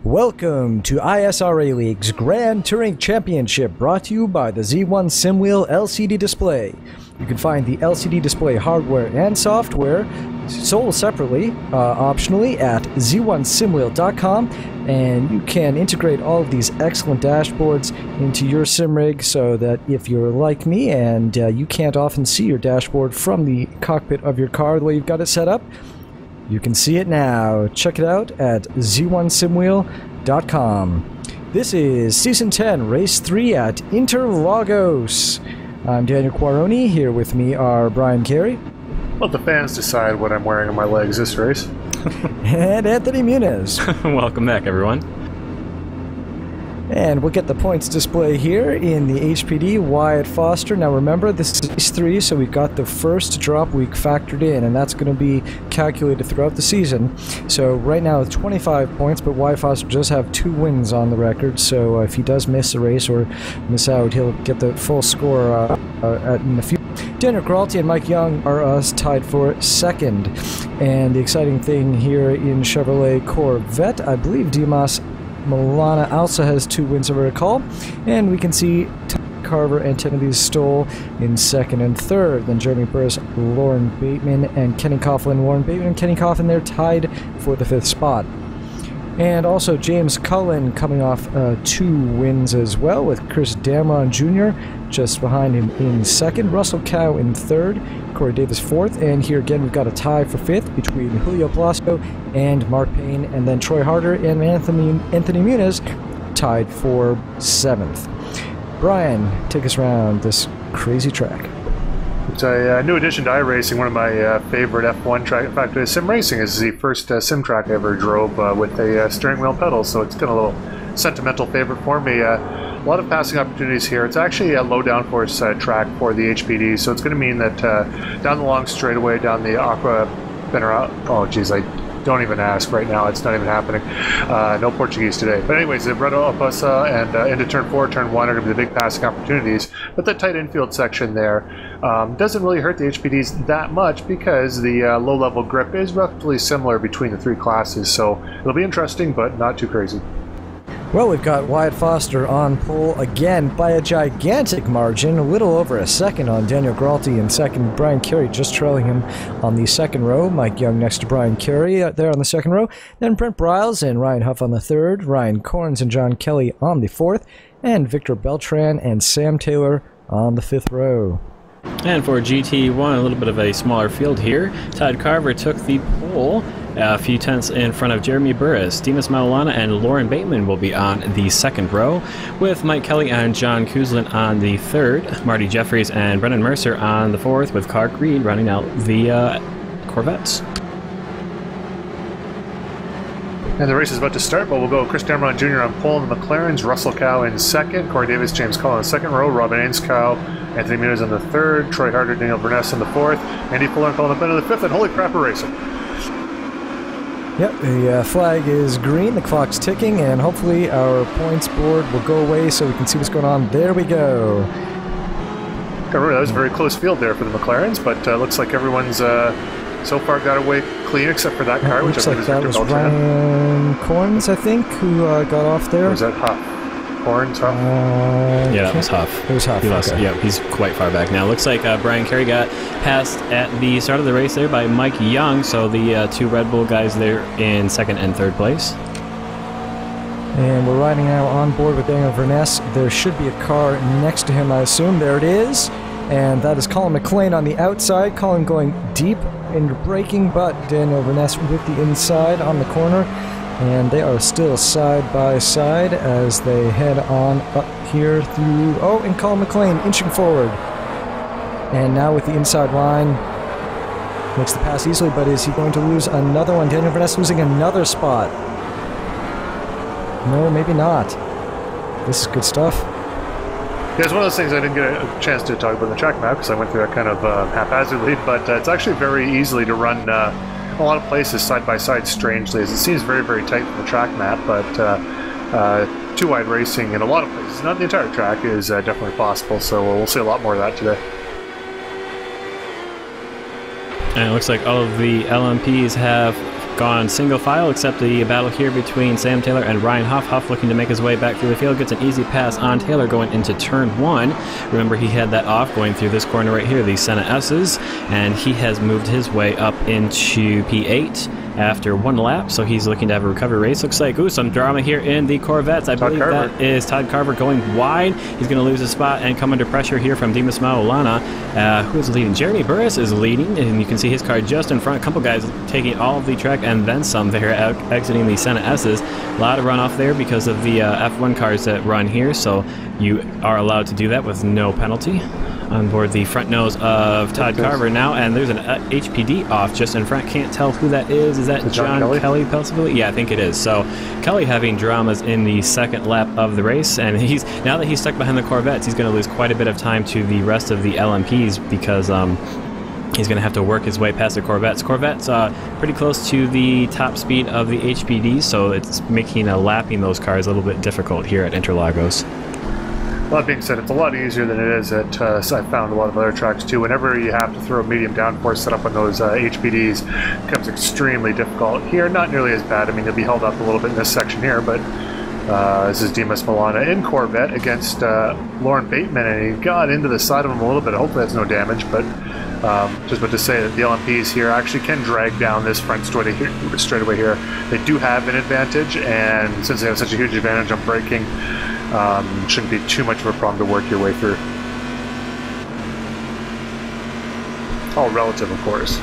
Welcome to ISRA League's Grand Touring Championship, brought to you by the Z1 SimWheel LCD display. You can find the LCD display hardware and software sold separately, optionally, at z1simwheel.com, and you can integrate all of these excellent dashboards into your sim rig so that if you're like me and you can't often see your dashboard from the cockpit of your car the way you've got it set up, you can see it now. Check it out at z1simwheel.com. This is Season 10, Race 3 at Interlagos. I'm Daniel Quaroni. Here with me are Brian Carey. Let the fans decide what I'm wearing on my legs this race. And Anthony Muniz. Welcome back, everyone. And we'll get the points display here in the HPD. Wyatt Foster. Now remember, this is race 3, so we've got the first drop week factored in, and that's going to be calculated throughout the season. So right now it's 25 points, but Wyatt Foster does have 2 wins on the record, so if he does miss a race or miss out, he'll get the full score in the future. Daniel Gralty and Mike Young are tied for second. And the exciting thing here in Chevrolet Corvette, I believe Dimas Milana also has 2 wins, if I recall, and we can see Carver and Timothy Stoll in second and third. Then Jeremy Burris, Lauren Bateman, and Kenny Coughlin. Lauren Bateman and Kenny Coughlin, they're tied for the 5th spot. And also James Cullen coming off 2 wins as well, with Chris Damron Jr. just behind him in second, Russell Cow in third, Corey Davis 4th, and here again we've got a tie for 5th between Julio Blasco and Mark Payne, and then Troy Harder and Anthony Muniz tied for 7th. Brian, take us around this crazy track. It's a new addition to iRacing, one of my favorite F1 track. In fact, sim racing is the first sim track I ever drove with a steering wheel and pedals, so it's got a little sentimental favorite for me. A lot of passing opportunities here. It's actually a low downforce track for the HPD, so it's going to mean that down the long straightaway, down the Aqua Benera, oh geez, I don't even ask right now, it's not even happening. No Portuguese today. But anyways, the Bredo Alpasa and into turn 4, turn 1 are going to be the big passing opportunities. But that tight infield section there doesn't really hurt the HPDs that much because the low-level grip is roughly similar between the 3 classes. So it'll be interesting, but not too crazy. Well, we've got Wyatt Foster on pole again by a gigantic margin, a little over a second on Daniel Gralty in second. Brian Carey just trailing him on the second row. Mike Young next to Brian Carey there on the second row. Then Brent Briles and Ryan Huff on the third. Ryan Corns and John Kelly on the 4th. And Victor Beltran and Sam Taylor on the 5th row. And for GT1, a little bit of a smaller field here. Todd Carver took the pole, a few tenths in front of Jeremy Burris. Dimas Maulana and Lauren Bateman will be on the 2nd row, with Mike Kelly and John Kuzlin on the 3rd, Marty Jeffries and Brendan Mercer on the 4th, with Clark Reed running out the Corvettes. And the race is about to start, but we'll go Chris Damron Jr. on pole in the McLarens, Russell Cow in second, Corey Davis, James Cullen in the 2nd row, Robin Ainscow, Anthony Muniz on the 3rd, Troy Harder, Daniel Burness on the 4th, Andy Fuller and Colin Bennett on the 5th, and holy crap, we're racing. Yep, the flag is green, the clock's ticking, and hopefully our points board will go away so we can see what's going on. There we go. Remember, that was a very close field there for the McLarens, but looks like everyone's so far got away clean except for that car, which I believe is Victor Beltran. Ryan Corns, I think, who got off there. Or was that Huff? Corns, Huff? Yeah, that was Huff. It was Huff. He lost, okay. yeah, he's quite far back now. Looks like Brian Carey got passed at the start of the race there by Mike Young, so the 2 Red Bull guys there in 2nd and 3rd place. And we're riding now on board with Daniel Verness. There should be a car next to him, I assume. There it is. And that is Colin McLean on the outside. Colin going deep into braking, but Daniel Verness with the inside on the corner. And they are still side by side as they head on up here through... Oh, and Colin McLean inching forward. And now with the inside line, makes the pass easily, but is he going to lose another one? Daniel Verness losing another spot. No, maybe not. This is good stuff. Yeah, it's one of those things I didn't get a chance to talk about in the track map because I went through that kind of haphazardly, but it's actually very easily to run a lot of places side by side, strangely, as it seems very, very tight from the track map, but 2-wide racing in a lot of places, not the entire track, is definitely possible, so we'll see a lot more of that today. And it looks like all of the LMPs have gone single file, except the battle here between Sam Taylor and Ryan Huff. Huff looking to make his way back through the field, gets an easy pass on Taylor going into turn 1. Remember, he had that off going through this corner right here, the Senna S's, and he has moved his way up into P8 after 1 lap, so he's looking to have a recovery race. Looks like, ooh, some drama here in the Corvettes. I believe that is Todd Carver going wide. He's going to lose his spot and come under pressure here from Dimas Maulana. Who's leading? Jeremy Burris is leading, and you can see his car just in front. A couple guys taking all of the track and then some there, exiting the Senna S's. A lot of runoff there because of the F1 cars that run here, so you are allowed to do that with no penalty. On board the front nose of Todd Carver now, and there's an HPD off just in front. Can't tell who that is. Is that John Kelly possibly? Yeah, I think it is. So Kelly having dramas in the second lap of the race, and now that he's stuck behind the Corvettes, he's going to lose quite a bit of time to the rest of the LMPs because he's going to have to work his way past the Corvettes. Corvettes pretty close to the top speed of the HPD, so it's making lapping those cars a little bit difficult here at Interlagos. That being said, it's a lot easier than it is at, I've found a lot of other tracks too. Whenever you have to throw a medium downforce setup on those HPDs, it becomes extremely difficult. Here, not nearly as bad. I mean, you'll be held up a little bit in this section here, but this is Dimas Maulana in Corvette against Lauren Bateman, and he got into the side of him a little bit. Hopefully that's no damage, but just about to say that the LMPs here actually can drag down this front straightaway here. They do have an advantage, and since they have such a huge advantage on braking, shouldn't be too much of a problem to work your way through. All relative, of course.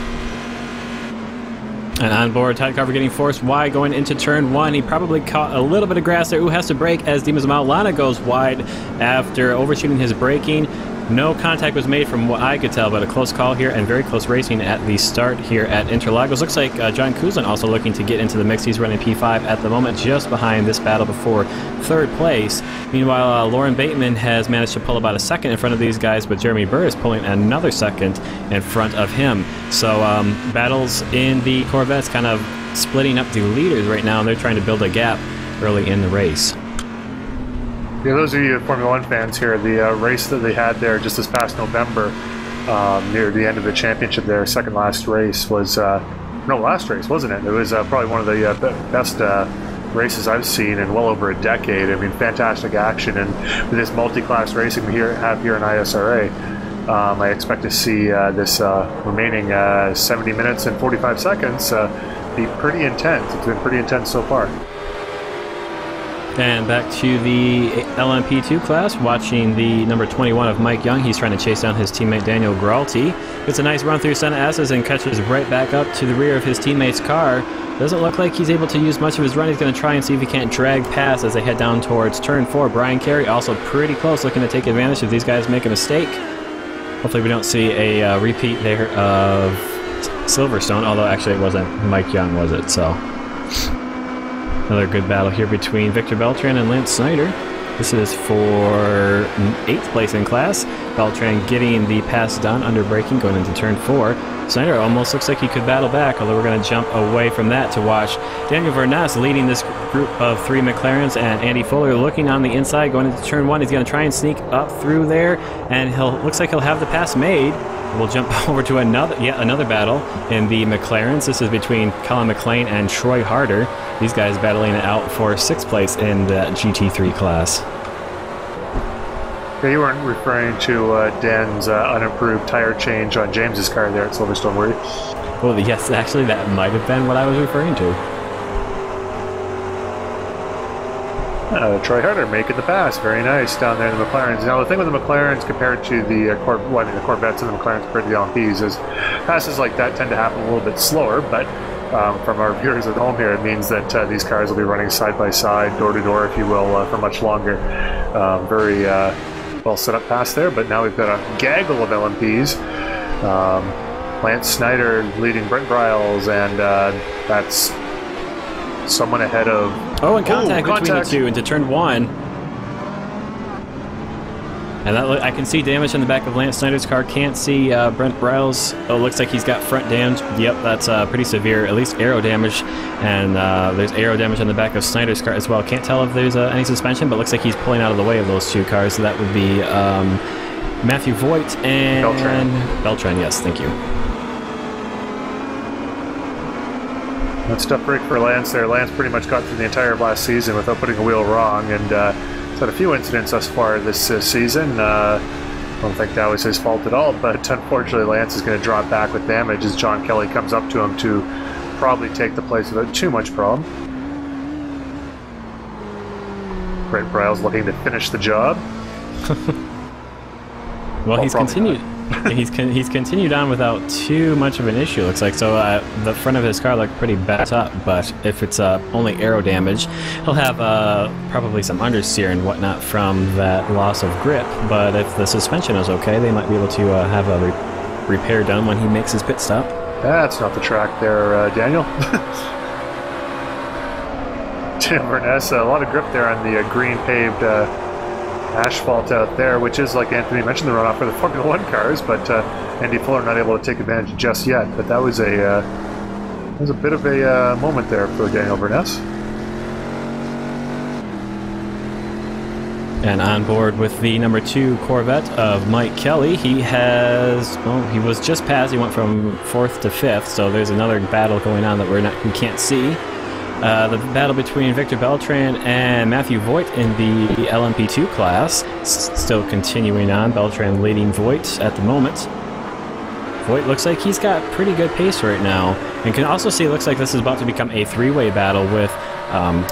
And on board, Todd Carver getting forced wide going into turn 1. He probably caught a little bit of grass there. Who has to brake as Dimas Maulana goes wide after overshooting his braking. No contact was made from what I could tell, but a close call here and very close racing at the start here at Interlagos. Looks like John Kuzlin also looking to get into the mix. He's running P5 at the moment, just behind this battle before 3rd place. Meanwhile, Lauren Bateman has managed to pull about a second in front of these guys, but Jeremy Burr is pulling another second in front of him. So battles in the Corvettes kind of splitting up the leaders right now, and they're trying to build a gap early in the race. Yeah, those of you Formula 1 fans here, the race that they had there just this past November, near the end of the championship there, second last race was, no, last race, wasn't it? It was probably one of the best races I've seen in well over a decade. I mean, fantastic action, and with this multi-class racing we have here in ISRA, I expect to see this remaining 70 minutes and 45 seconds be pretty intense. It's been pretty intense so far. And back to the LMP2 class, watching the number 21 of Mike Young. He's trying to chase down his teammate Daniel Gralti. Gets a nice run through Senna S's and catches right back up to the rear of his teammate's car. Doesn't look like he's able to use much of his run. He's going to try and see if he can't drag past as they head down towards turn 4. Brian Carey also pretty close, looking to take advantage if these guys make a mistake. Hopefully we don't see a repeat there of Silverstone, although actually it wasn't Mike Young, was it? So another good battle here between Victor Beltran and Lance Snyder. This is for 8th place in class. Beltran getting the pass done under braking going into turn 4. Snyder almost looks like he could battle back, although we're going to jump away from that to watch Daniel Verness leading this group of 3 McLarens, and Andy Fuller looking on the inside going into turn 1. He's going to try and sneak up through there, and looks like he'll have the pass made. We'll jump over to another battle in the McLarens. This is between Colin McLean and Troy Harder. These guys battling it out for 6th place in the GT3 class. Yeah, you weren't referring to Dan's unimproved tire change on James's car there at Silverstone, were you? Well, yes, actually, that might have been what I was referring to. Troy Harder making the pass. Very nice down there in the McLarens. Now, the thing with the McLarens compared to the Corvettes and the McLarens compared to the LMPs is passes like that tend to happen a little bit slower, but from our viewers at home here, it means that these cars will be running side by side, door to door, if you will, for much longer. Very well set up pass there, but now we've got a gaggle of LMPs. Lance Snyder leading Brent Briles, and that's someone ahead of... Oh, and contact between the two into turn 1. And that I can see damage on the back of Lance Snyder's car. Can't see Brent Briles. Oh, looks like he's got front damage. Yep, that's pretty severe. At least aero damage. And there's aero damage on the back of Snyder's car as well. Can't tell if there's any suspension, but looks like he's pulling out of the way of those 2 cars. So that would be Matthew Voigt and Beltran. Yes, thank you. That's tough break for Lance there. Lance pretty much got through the entire of last season without putting a wheel wrong, and he's had a few incidents thus far this season. I don't think that was his fault at all, but unfortunately Lance is going to drop back with damage as John Kelly comes up to him to probably take the place without too much problem. Brent Bryles looking to finish the job. Well, he's continued. He's continued on without too much of an issue, looks like. So the front of his car looked pretty bad up, but if it's only aero damage, he'll have probably some understeer and whatnot from that loss of grip. But if the suspension is okay, they might be able to have a repair done when he makes his pit stop. That's not the track there, Daniel. Tim Verness, a lot of grip there on the green paved asphalt out there, which is, like Anthony mentioned, the runoff for the Formula 1 cars, but Andy Fuller not able to take advantage just yet. But that was a bit of a moment there for Daniel Verness. And on board with the number 2 Corvette of Mike Kelly, he was just passed. He went from 4th to 5th, so there's another battle going on that we can't see. The battle between Victor Beltran and Matthew Voigt in the LMP2 class still continuing on. Beltran leading Voigt at the moment. Voigt looks like he's got pretty good pace right now. And can also see it looks like this is about to become a 3-way battle with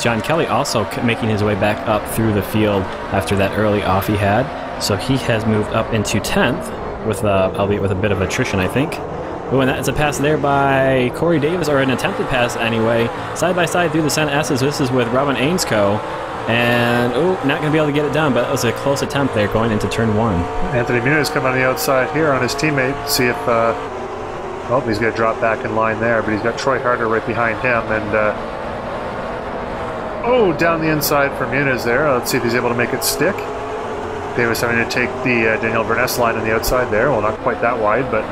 John Kelly also making his way back up through the field after that early off he had. So he has moved up into 10th, with albeit with a bit of attrition, I think. Oh, and that's a pass there by Corey Davis, or an attempted pass anyway. Side by side through the Senna S's. This is with Robin Ainscoe. And, not going to be able to get it done, but it was a close attempt there going into turn 1. Anthony Muniz coming on the outside here on his teammate. See if, he's going to drop back in line there, but he's got Troy Harder right behind him. And, down the inside for Muniz there. Let's see if he's able to make it stick. Davis having to take the Daniel Verness line on the outside there. Well, not quite that wide, but...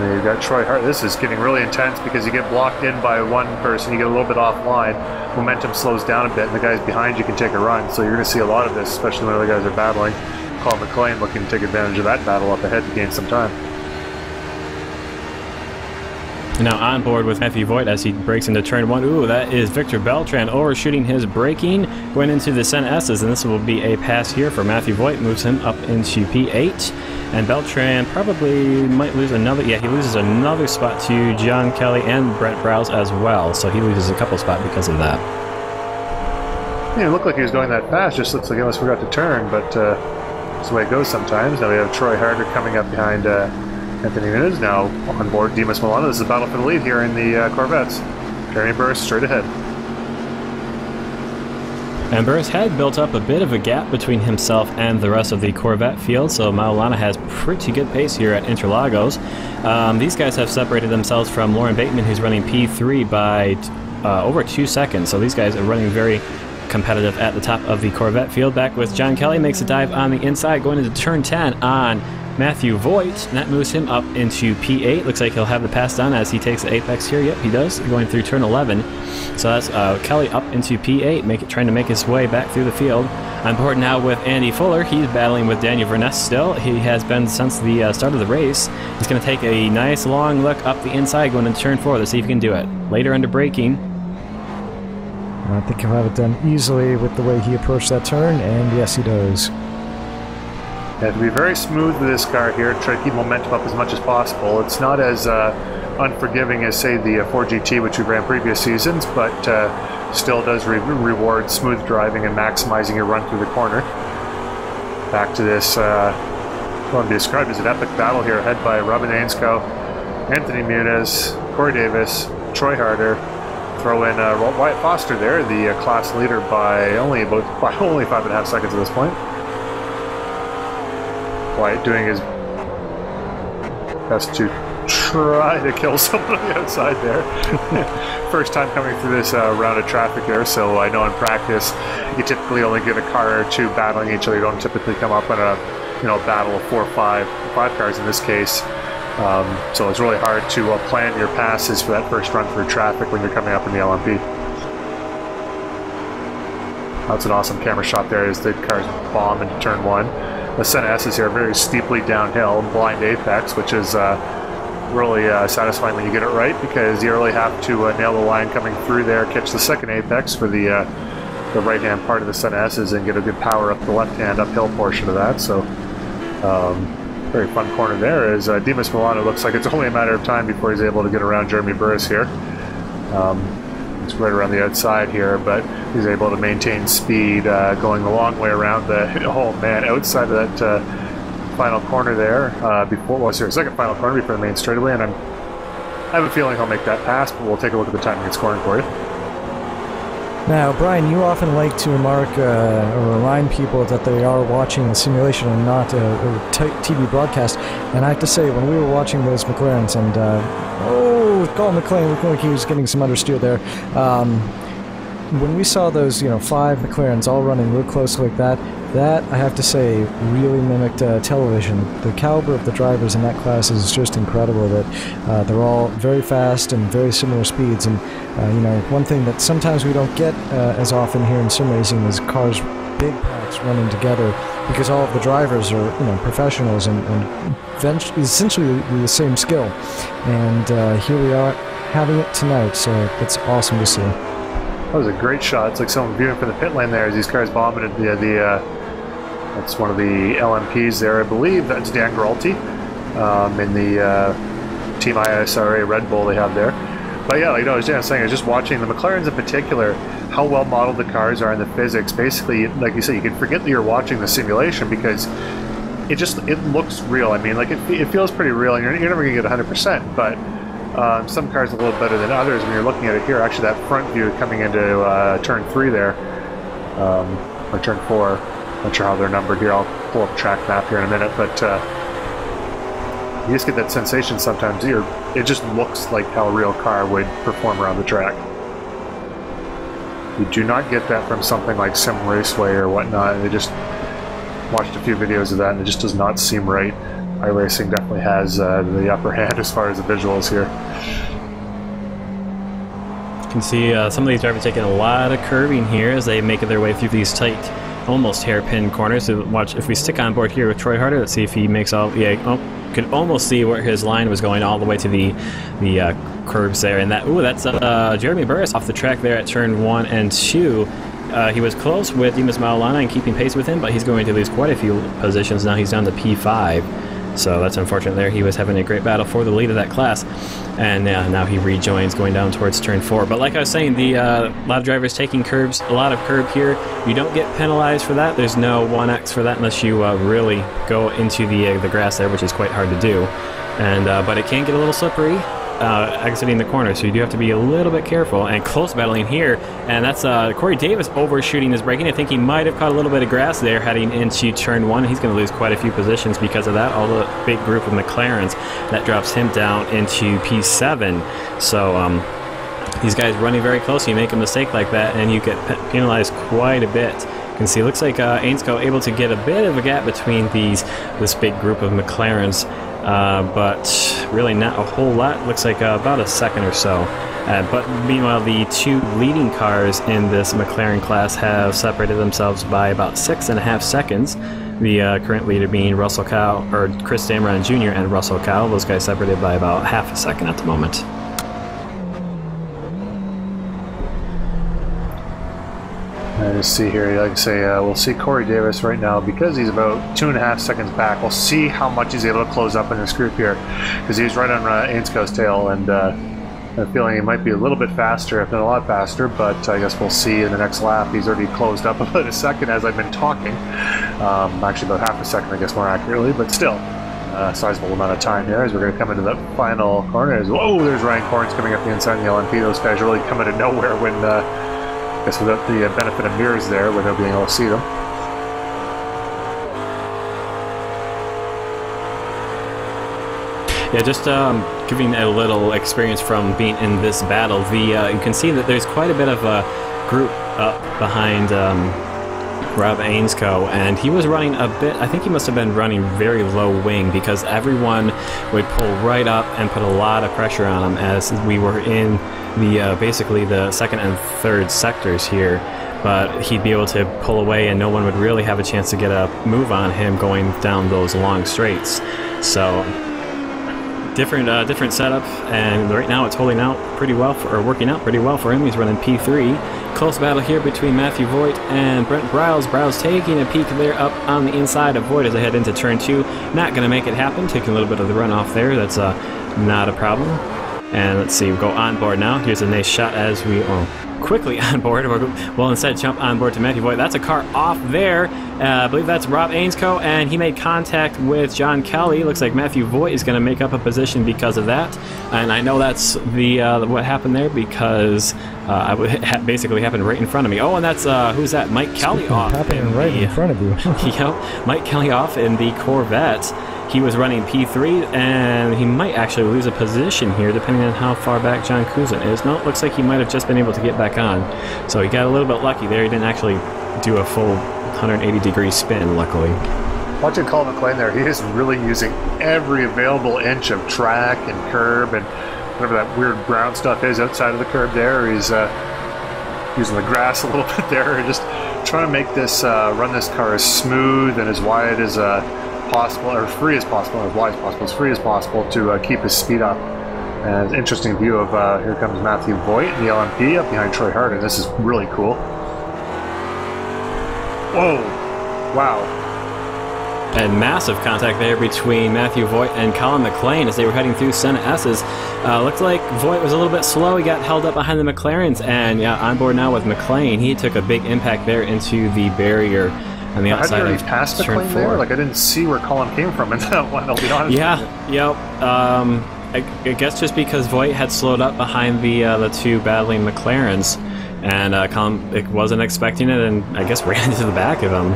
You've got Troy Hart. This is getting really intense because you get blocked in by one person, you get a little bit offline, momentum slows down a bit, and the guys behind you can take a run. So you're going to see a lot of this, especially when other guys are battling. Colin McLean looking to take advantage of that battle up ahead to gain some time. Now on board with Matthew Voigt as he breaks into turn 1. Ooh, that is Victor Beltran overshooting his braking, going into the Senna S's, and this will be a pass here for Matthew Voigt, moves him up into P8. And Beltran probably might lose another... Yeah, he loses another spot to John Kelly and Brent Browse as well. So he loses a couple spots because of that. Yeah, it looked like he was going that fast. Just looks like he almost forgot to turn. But that's the way it goes sometimes. Now we have Troy Harder coming up behind Anthony Muniz. Now on board Dimas Milano. This is a battle for the lead here in the Corvettes. Jeremy Burris straight ahead. And Burris had built up a bit of a gap between himself and the rest of the Corvette field, so Maulana has pretty good pace here at Interlagos. These guys have separated themselves from Lauren Bateman, who's running P3 by over 2 seconds, so these guys are running very competitive at the top of the Corvette field. Back with John Kelly, makes a dive on the inside, going into turn 10 on Matthew Voigt, and that moves him up into P8. Looks like he'll have the pass done as he takes the apex here. Yep, he does, going through turn 11. So that's Kelly up into P8, trying to make his way back through the field. On board now with Andy Fuller. He's battling with Daniel Verness still. He has been since the start of the race. He's going to take a nice long look up the inside going into turn 4 to see if he can do it. Later under braking. I think he'll have it done easily with the way he approached that turn, and yes, he does. You have to be very smooth with this car here, try to keep momentum up as much as possible. It's not as unforgiving as, say, the Ford GT, which we ran previous seasons, but still does reward smooth driving and maximizing your run through the corner. Back to this, what would be described as an epic battle here, ahead by Robin Ainscoe, Anthony Muniz, Corey Davis, Troy Harder. Throw in Wyatt Foster there, the class leader by only 5.5 seconds at this point. Wyatt doing his best to try to kill someone on the outside there. First time coming through this round of traffic here, so I know in practice you typically only get a car or two battling each other. You don't typically come up in a battle of 4 or 5 cars in this case. So it's really hard to plan your passes for that first run through traffic when you're coming up in the LMP. That's an awesome camera shot there as the cars bomb into turn 1. The Senna S's here very steeply downhill, blind apex, which is really satisfying when you get it right, because you really have to nail the line coming through there, catch the second apex for the right-hand part of the Sun S's, and get a good power up the left-hand uphill portion of that. So very fun corner there, as Dimas Milano looks like it's only a matter of time before he's able to get around Jeremy Burris here. It's right around the outside here, but he's able to maintain speed going the long way around the, oh man, outside of that final corner there, second final corner before the main straightaway, and I have a feeling he'll make that pass, but we'll take a look at the timing and scoring for you. Now, Brian, you often like to remark or remind people that they are watching a simulation and not a TV broadcast. And I have to say, when we were watching those McLarens, and Colin McLean looked like he was getting some understeer there. When we saw those, 5 McLarens all running real close like that, I have to say, really mimicked television. The caliber of the drivers in that class is just incredible. That they're all very fast and very similar speeds. And one thing that sometimes we don't get as often here in sim racing is cars, big packs running together, because all of the drivers are professionals and essentially the same skill. And here we are having it tonight. So it's awesome to see. That was a great shot. It's like someone viewing from the pit lane there as these cars vomited that's one of the LMPs there, I believe. That's Dan Giralty in the Team ISRA Red Bull they have there. But yeah, as Dan was saying, I was just watching the McLarens in particular, how well modeled the cars are in the physics. Basically, like you said, you can forget that you're watching the simulation because it looks real. I mean, like it feels pretty real, and you're never going to get 100%, but some cars are a little better than others when you're looking at it here. Actually, that front view coming into turn 3 there, or turn 4, not sure how they're numbered here. I'll pull up track map here in a minute, but you just get that sensation sometimes. It just looks like how a real car would perform around the track. You do not get that from something like Sim Raceway or whatnot. I just watched a few videos of that, and it just does not seem right. iRacing definitely has the upper hand as far as the visuals here. You can see some of these drivers taking a lot of curving here as they make their way through these tight, almost hairpin corners. So watch, if we stick on board here with Troy Harder, let's see if he makes all, could almost see where his line was going all the way to the curves there. And that's Jeremy Burris off the track there at turn 1 and 2. He was close with Dimas Maulana and keeping pace with him, but he's going to lose quite a few positions. Now he's down to P5. So that's unfortunate there. He was having a great battle for the lead of that class. And now he rejoins going down towards turn 4. But like I was saying, a lot of drivers taking curves, a lot of curb here. You don't get penalized for that. There's no 1x for that unless you really go into the grass there, which is quite hard to do. And but it can get a little slippery exiting the corner, so you do have to be a little bit careful. And close battling here, and that's Corey Davis overshooting his braking. I think he might have caught a little bit of grass there heading into turn 1. He's going to lose quite a few positions because of that. All the big group of McLarens, that drops him down into P7. So these guys running very close, you make a mistake like that and you get penalized quite a bit. You can see, it looks like Ainscow able to get a bit of a gap between this big group of McLarens. But really not a whole lot. Looks like about a second or so. But meanwhile, the 2 leading cars in this McLaren class have separated themselves by about 6.5 seconds. The current leader being Russell Cow, or Chris Dameron Jr. and Russell Cow. Those guys separated by about half a second at the moment. Let's see here, like I say, we'll see Corey Davis right now, because he's about 2.5 seconds back. We'll see how much he's able to close up in this group here, because he's right on Ainskow's tail, and I'm feeling he might be a little bit faster, if not a lot faster, but I guess we'll see in the next lap. He's already closed up about a second as I've been talking. Actually about half a second, I guess, more accurately, but still a sizable amount of time here as we're going to come into the final corner. Whoa, there's Ryan Corns coming up the inside in the LMP. Those guys really come out of nowhere when I guess without the benefit of mirrors there, without being able to see them. Yeah, just giving a little experience from being in this battle. You can see that there's quite a bit of a group up behind Rob Ainscow, and he was running a bit, I think he must have been running very low wing, because everyone would pull right up and put a lot of pressure on him as we were in the basically the second and third sectors here. But he'd be able to pull away and no one would really have a chance to get a move on him going down those long straights. So different setup, and right now it's holding out pretty well, or working out pretty well for him. He's running P3. Close battle here between Matthew Voigt and Brent Briles. Briles taking a peek there up on the inside of Voigt as they head into turn 2. Not going to make it happen, taking a little bit of the run off there. That's not a problem. And let's see, we'll go on board now. Here's a nice shot as we quickly on board. We'll instead jump on board to Matthew Voigt. That's a car off there. I believe that's Rob Ainscough, and he made contact with John Kelly. Looks like Matthew Voigt is going to make up a position because of that. And I know that's what happened there because it basically happened right in front of me. Oh, and that's who's that? Mike Kelly off. Happening right in front of you. Yep, Mike Kelly off in the Corvette. He was running P3, and he might actually lose a position here, depending on how far back John Kuzin is. No, it looks like he might have just been able to get back on. So he got a little bit lucky there. He didn't actually do a full 180-degree spin, luckily. Watching Colin McLean there, he is really using every available inch of track and curb and whatever that weird brown stuff is outside of the curb there. He's using the grass a little bit there, and just trying to make this run this car as smooth and as wide as possible, or free as possible, or wide as possible, as free as possible to keep his speed up. And interesting view of here comes Matthew Voigt in the LMP up behind Troy Harding. This is really cool. Whoa! Wow. And massive contact there between Matthew Voigt and Colin McLean as they were heading through Senna S's. Looked like Voigt was a little bit slow. He got held up behind the McLarens, and yeah, on board now with McLean. He took a big impact there into the barrier on the outside of past turn 4. There? Like, I didn't see where Colin came from in that one, I'll be honest. Yeah, yep. I guess just because Voigt had slowed up behind the two battling McLarens, and Colin wasn't expecting it, and I guess ran into the back of him.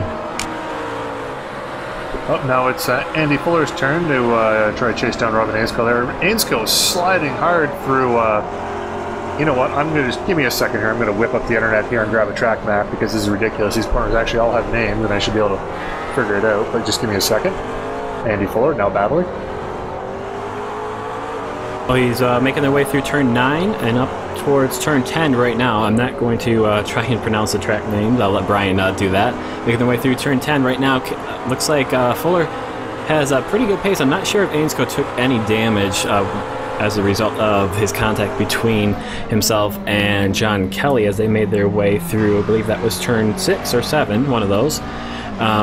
Oh, now it's Andy Fuller's turn to try to chase down Robin Ainscough there. Ainscough is sliding hard through... you know what, I'm going to just... Give me a second here. I'm going to whip up the internet here and grab a track map because this is ridiculous. These corners actually all have names and I should be able to figure it out. But just give me a second. Andy Fuller now battling. Well, he's making their way through turn 9 and up towards turn 10 right now. I'm not going to try and pronounce the track names. I'll let Brian do that. Making their way through turn 10 right now. Looks like Fuller has a pretty good pace. I'm not sure if Ainscough took any damage as a result of his contact between himself and John Kelly as they made their way through, I believe that was turn 6 or 7, one of those.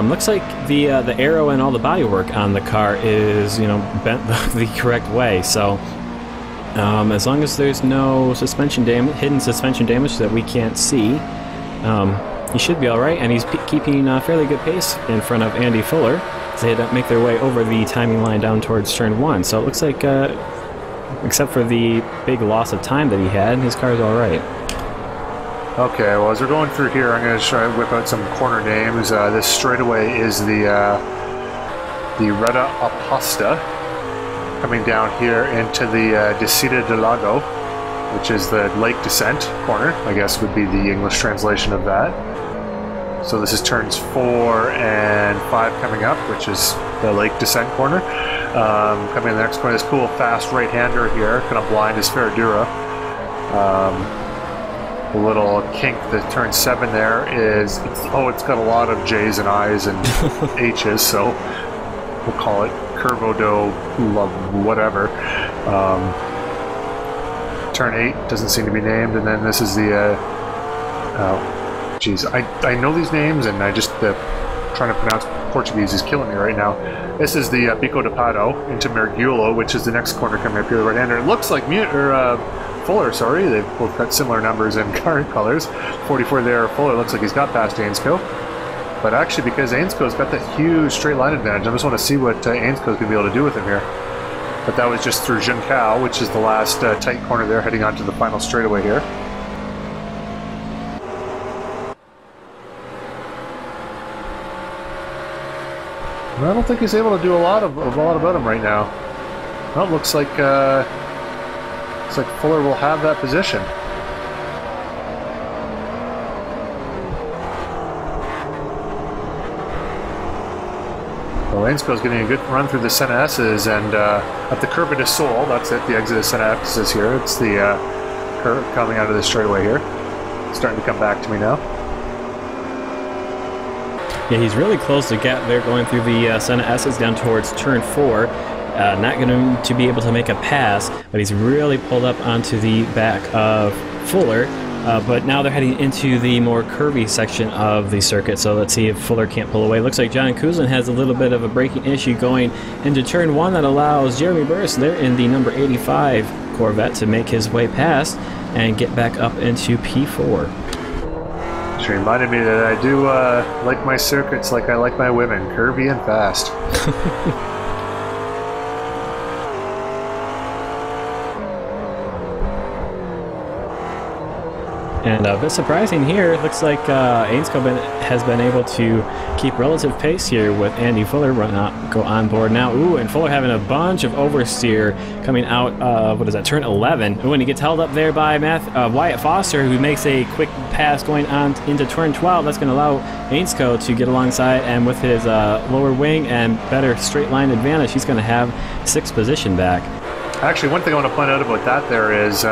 Looks like the aero and all the bodywork on the car is, bent the correct way. So as long as there's no suspension damage, hidden suspension damage that we can't see, he should be all right. And he's keeping fairly good pace in front of Andy Fuller as they make their way over the timing line down towards turn 1. So it looks like, except for the big loss of time that he had, his car's all right. Okay, well, as we're going through here, I'm going to try to whip out some corner names. This straightaway is the Retta Aposta, coming down here into the Descida del Lago, which is the Lake Descent corner, I guess would be the English translation of that. So this is turns 4 and 5 coming up, which is the Lake Descent corner. Coming in the next corner, this cool fast right-hander here, kind of blind as Ferradura. The little kink that turn 7 there is, it's got a lot of J's and I's and H's, so we'll call it Curvodo, whatever. Turn 8 doesn't seem to be named, and then this is the, I know these names, and I just, trying to pronounce Portuguese is killing me right now. This is the Bico de Pato into Mergulo, which is the next corner coming up here, the right-hander. It looks like Fuller, sorry, they've both got similar numbers and car colors. 44 there, Fuller looks like he's got past Ainscough. But actually, because Ainscough's got that huge straight line advantage, I just want to see what Ainscough's going to be able to do with him here. But that was just through Juncal, which is the last tight corner there, heading on to the final straightaway here. I don't think he's able to do a lot about him right now. Well, it looks like Fuller will have that position. Well, Ainscough's getting a good run through the Senna S's, and at the Curva de Sol, that's it, the exit of Senna S's here. It's the curve coming out of the straightaway here. It's starting to come back to me now. Yeah, he's really close to gap there going through the Senna S's down towards turn 4. not going to be able to make a pass, but he's really pulled up onto the back of Fuller. But now they're heading into the more curvy section of the circuit, so let's see if Fuller can't pull away. Looks like John Kuzlin has a little bit of a braking issue going into turn 1 that allows Jeremy Burris there in the number 85 Corvette to make his way past and get back up into P4. She reminded me that I do like my circuits like I like my women, curvy and fast. And a bit surprising here, it looks like Ainscough has been able to keep relative pace here with Andy Fuller go on board now. Ooh, and Fuller having a bunch of oversteer coming out of, what is that, turn 11. Ooh, and he gets held up there by Wyatt Foster, who makes a quick pass going on into turn 12. That's going to allow Ainscough to get alongside, and with his lower wing and better straight line advantage, he's going to have 6th position back. Actually, one thing I want to point out about that there is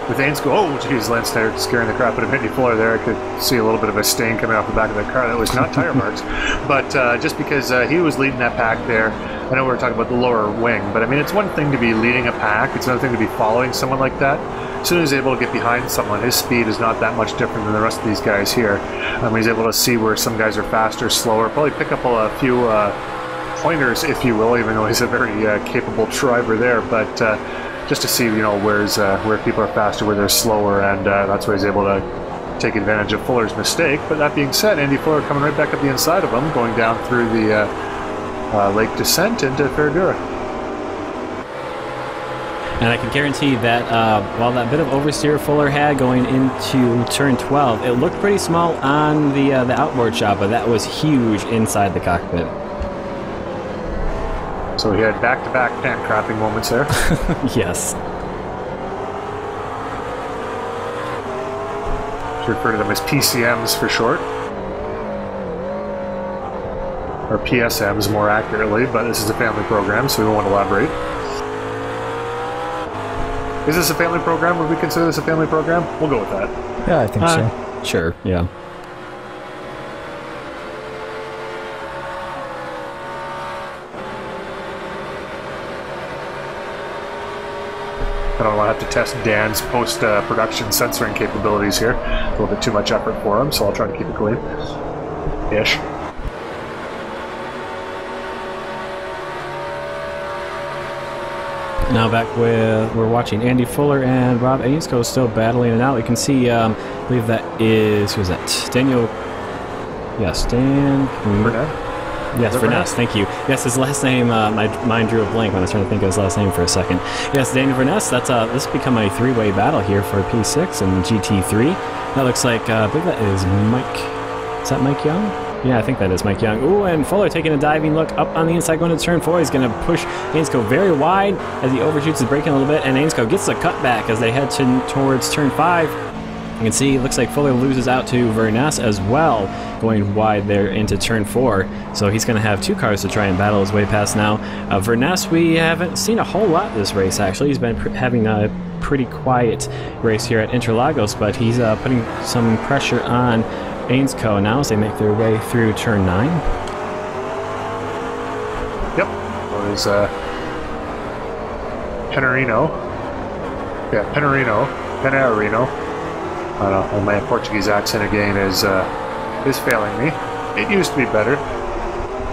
with Ainscough, oh geez, Lance started scaring the crap out of Andy Fuller there. I could see a little bit of a stain coming off the back of the car. That was not tire marks, but just because he was leading that pack there. I know we were talking about the lower wing, but I mean, it's one thing to be leading a pack. It's another thing to be following someone like that. As soon as he's able to get behind someone, his speed is not that much different than the rest of these guys here. He's able to see where some guys are faster, slower, probably pick up a few pointers, if you will, even though he's a very capable driver there, but just to see, you know, where people are faster, where they're slower, and that's where he's able to take advantage of Fuller's mistake. But that being said, Andy Fuller coming right back up the inside of him, going down through the Lake Descent into Ferradura. And I can guarantee that while that bit of oversteer Fuller had going into turn 12, it looked pretty small on the outboard shot, but that was huge inside the cockpit. So he had back-to-back pant crapping moments there. Yes. Should refer to them as PCMs for short. Or PSMs more accurately, but this is a family program, so we won't elaborate. Is this a family program? Would we consider this a family program? We'll go with that. Yeah, I think so. Sure, yeah. I don't want to have to test Dan's post-production censoring capabilities here. A little bit too much effort for him, so I'll try to keep it clean. Ish. Now back with, we're watching Andy Fuller and Rob Ainscough still battling it out. You can see, I believe that is, who is that? Daniel, yes, Dan Burnett? Yes, Verness, thank you. Yes, his last name, my mind drew a blank when I was trying to think of his last name for a second. Yes, Daniel Verness, this has become a 3-way battle here for P6 and GT3. That looks like, I believe that is Mike, is that Mike Young? Yeah, I think that is Mike Young. Ooh, and Fuller taking a diving look up on the inside going to turn 4. He's going to push Ainscough very wide as he overshoots his braking a little bit, and Ainscough gets the cutback as they head towards turn 5. You can see it looks like Fuller loses out to Verness as well, going wide there into turn 4. So he's going to have 2 cars to try and battle his way past now. Verness, we haven't seen a whole lot this race, actually. He's been having a pretty quiet race here at Interlagos, but he's putting some pressure on Ainscough now as they make their way through turn 9. Yep. It was Penarino. Yeah, Penarino. I don't know, my Portuguese accent again is failing me. It used to be better.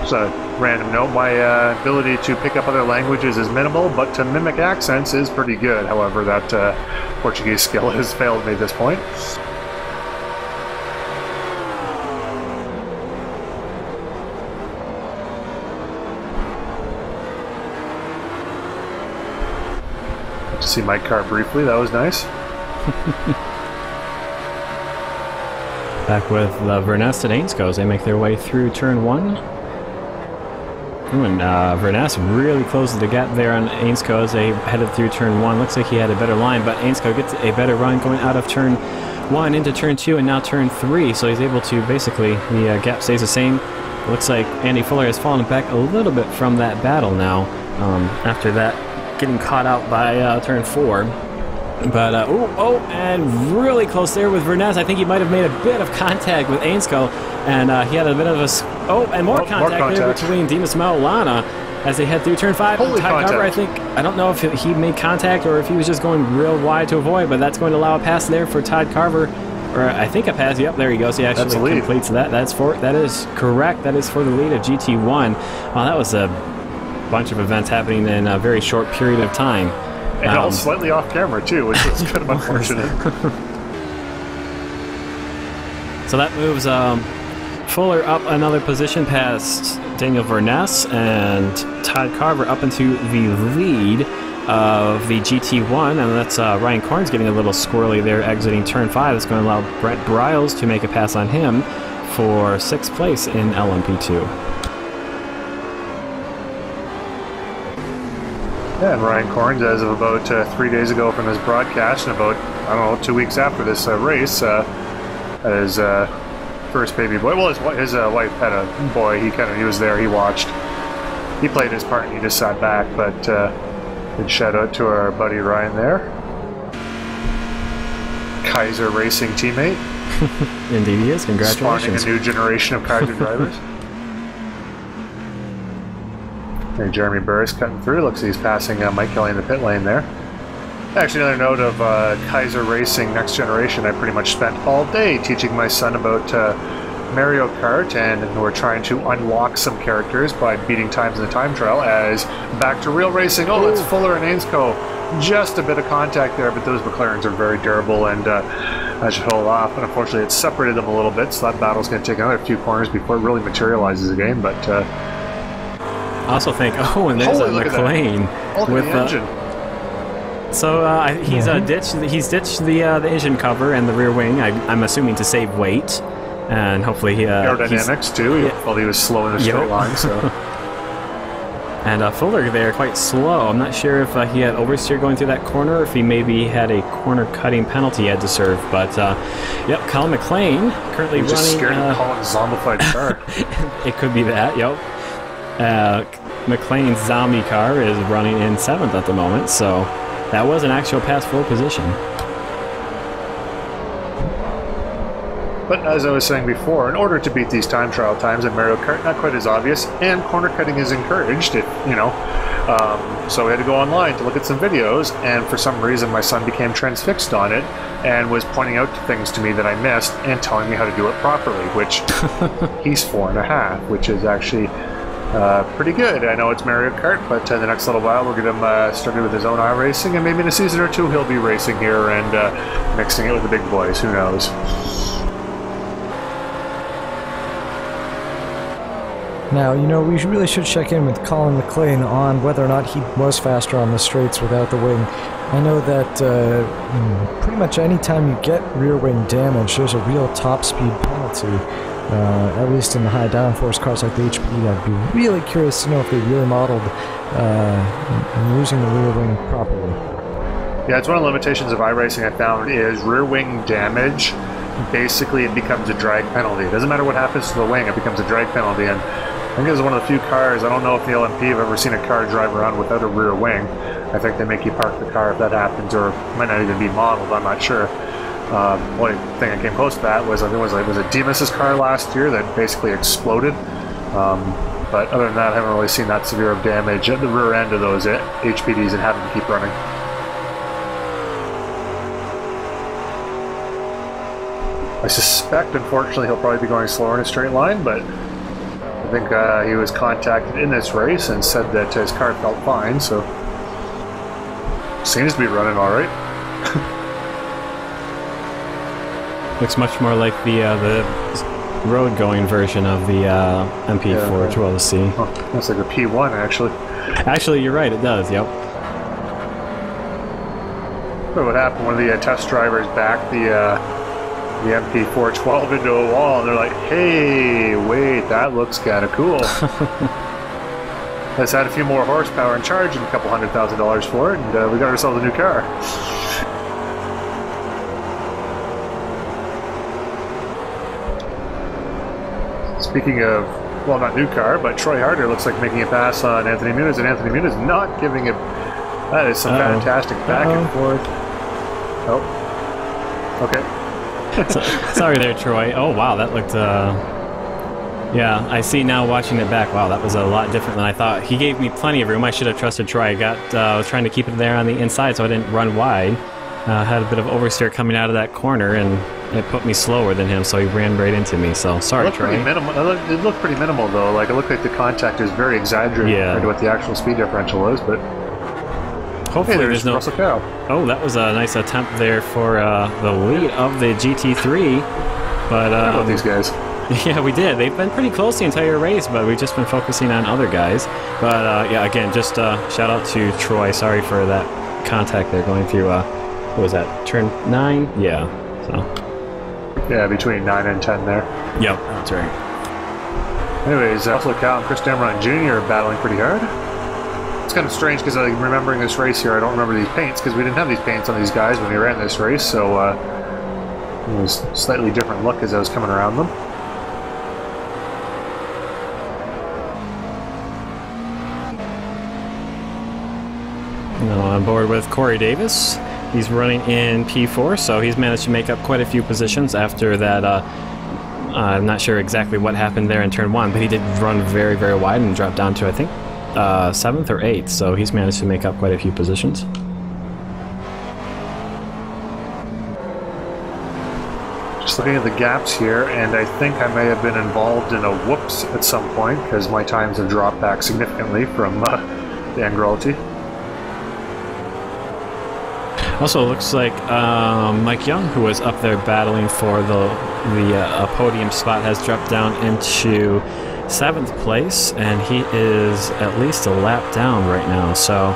Just a random note, my ability to pick up other languages is minimal, but to mimic accents is pretty good. However, that Portuguese skill has failed me at this point. Got to see my car briefly, that was nice. Back with Verness and Ainscough as they make their way through turn 1. Ooh, and Verness really closes the gap there on Ainscough as they headed through turn 1. Looks like he had a better line, but Ainscough gets a better run going out of turn 1 into turn 2 and now turn 3. So he's able to basically, the gap stays the same. It looks like Andy Fuller has fallen back a little bit from that battle now after that getting caught out by turn 4. But, and really close there with Verness. I think he might have made a bit of contact with Ainscough, and he had a bit of a... and more contact there between Dimas Maulana as they head through turn 5. Holy Ty Carver, contact. I don't know if he made contact or if he was just going real wide to avoid, but that's going to allow a pass there for Todd Carver. Or I think a pass. Yep, there he goes. He actually completes that. That is correct. That is for the lead of GT1. Wow, that was a bunch of events happening in a very short period of time. And all slightly off camera too, which was kind of unfortunate. So that moves Fuller up another position past Daniel Verness, and Todd Carver up into the lead of the GT1, and that's Ryan Corns getting a little squirrely there exiting turn 5. It's going to allow Brett Briles to make a pass on him for 6th place in LMP2. Yeah, and Ryan Corns, as of about 3 days ago from his broadcast, and about, I don't know, 2 weeks after this race, his first baby boy, well, his wife had a boy. He was there, he watched. He played his part and he just sat back, but big shout out to our buddy Ryan there. Kaiser Racing teammate. Indeed he is, congratulations. Spawning a new generation of Kaiser drivers. Hey, Jeremy Burris cutting through. Looks like he's passing Mike Kelly in the pit lane there. Actually, another note of Kaiser Racing Next Generation. I pretty much spent all day teaching my son about Mario Kart, and we're trying to unlock some characters by beating times in the time trial as back to real racing. Oh, it's Fuller and Ainscoe. Just a bit of contact there, but those McLarens are very durable, and I should hold off. And unfortunately, it separated them a little bit, so that battle's going to take another few corners before it really materializes again. But I also think, and there's a McLean with the engine. So he's ditched the engine cover and the rear wing. I'm assuming to save weight, and hopefully aerodynamics too. While he was slow in the straight line. So. And Fuller there quite slow. I'm not sure if he had oversteer going through that corner, or if he maybe had a corner cutting penalty he had to serve. But yep, Colin McLean currently running. Just scared of Colin's zombified car. It could be that. Yep. McLean's zombie car is running in 7th at the moment, so. That was an actual pass for position. But as I was saying before, in order to beat these time trial times in Mario Kart, not quite as obvious, and corner cutting is encouraged, so we had to go online to look at some videos, and for some reason my son became transfixed on it and was pointing out things to me that I missed and telling me how to do it properly, which he's 4.5, which is actually pretty good. I know it's Mario Kart, but the next little while we'll get him started with his own iRacing, and maybe in a season or two he'll be racing here and mixing it with the big boys. Who knows? Now, we really should check in with Colin McLean on whether or not he was faster on the straights without the wing. I know that pretty much any time you get rear wing damage, there's a real top speed penalty. At least in the high downforce cars like the HPD, I'd be really curious to know if they really modeled using the rear wing properly. Yeah, it's one of the limitations of iRacing I found is rear wing damage. Basically, it becomes a drag penalty. It doesn't matter what happens to the wing, it becomes a drag penalty. And I think this is one of the few cars, I don't know if the LMP have ever seen a car drive around without a rear wing. I think they make you park the car if that happens, or it might not even be modeled, I'm not sure. One thing that came close to that was, I think it was a Demus's car last year that basically exploded. But other than that, I haven't really seen that severe of damage at the rear end of those HPDs and having to keep running. I suspect, unfortunately, he'll probably be going slower in a straight line, but I think he was contacted in this race and said that his car felt fine, so seems to be running all right. Looks much more like the road-going version of the MP412C. Oh, that's like a P1, actually. Actually, you're right, it does, yep. So what happened, one of the test drivers backed the MP412 into a wall, and they're like, hey, wait, that looks kind of cool. Let's add a few more horsepower and charge and a couple $100,000 for it, and we got ourselves a new car. Speaking of, well, not new car, but Troy Harder looks like making a pass on Anthony Muniz, and Anthony Muniz not giving it. That is some fantastic back and forth. Oh. Okay. Sorry there, Troy. Oh, wow, that looked Yeah, I see now watching it back. Wow, that was a lot different than I thought. He gave me plenty of room. I should have trusted Troy. I was trying to keep it there on the inside so I didn't run wide. Had a bit of oversteer coming out of that corner, and it put me slower than him, so he ran right into me. So sorry, Troy. It looked pretty minimal, though. Like, it looked like the contact is very exaggerated compared to what the actual speed differential was, but... Hopefully there's no... Russell Cow. Oh, that was a nice attempt there for the lead of the GT3, but... How about these guys? Yeah, we did. They've been pretty close the entire race, but we've just been focusing on other guys. But, yeah, again, just shout out to Troy. Sorry for that contact there going through, what was that, turn 9? Yeah, so... Yeah, between 9 and 10 there. Yep, that's right. Anyways, Russell Cow and Chris Damron Jr. are battling pretty hard. It's kind of strange because remembering this race here, I don't remember these paints because we didn't have these paints on these guys when we ran this race, so it was a slightly different look as I was coming around them. Now on board with Corey Davis. He's running in P4, so he's managed to make up quite a few positions after that. I'm not sure exactly what happened there in turn 1, but he did run very, very wide and drop down to, I think, 7th or 8th, so he's managed to make up quite a few positions. Just looking at the gaps here, and I think I may have been involved in a whoops at some point because my times have dropped back significantly from the Angrelty. Also, looks like Mike Young, who was up there battling for the podium spot, has dropped down into 7th place, and he is at least a lap down right now. So,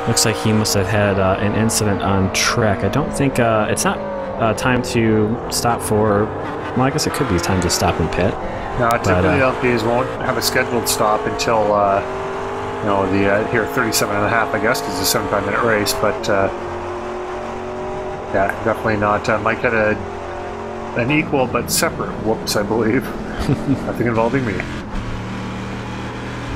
looks like he must have had an incident on track. I don't think it's not time to stop for. Well, I guess it could be time to stop and pit. No, typically LPs won't have a scheduled stop until you know, the here 37.5, I guess, because it's a 75-minute race, but. Yeah, definitely not. Mike had an equal but separate whoops, I believe. Nothing involving me.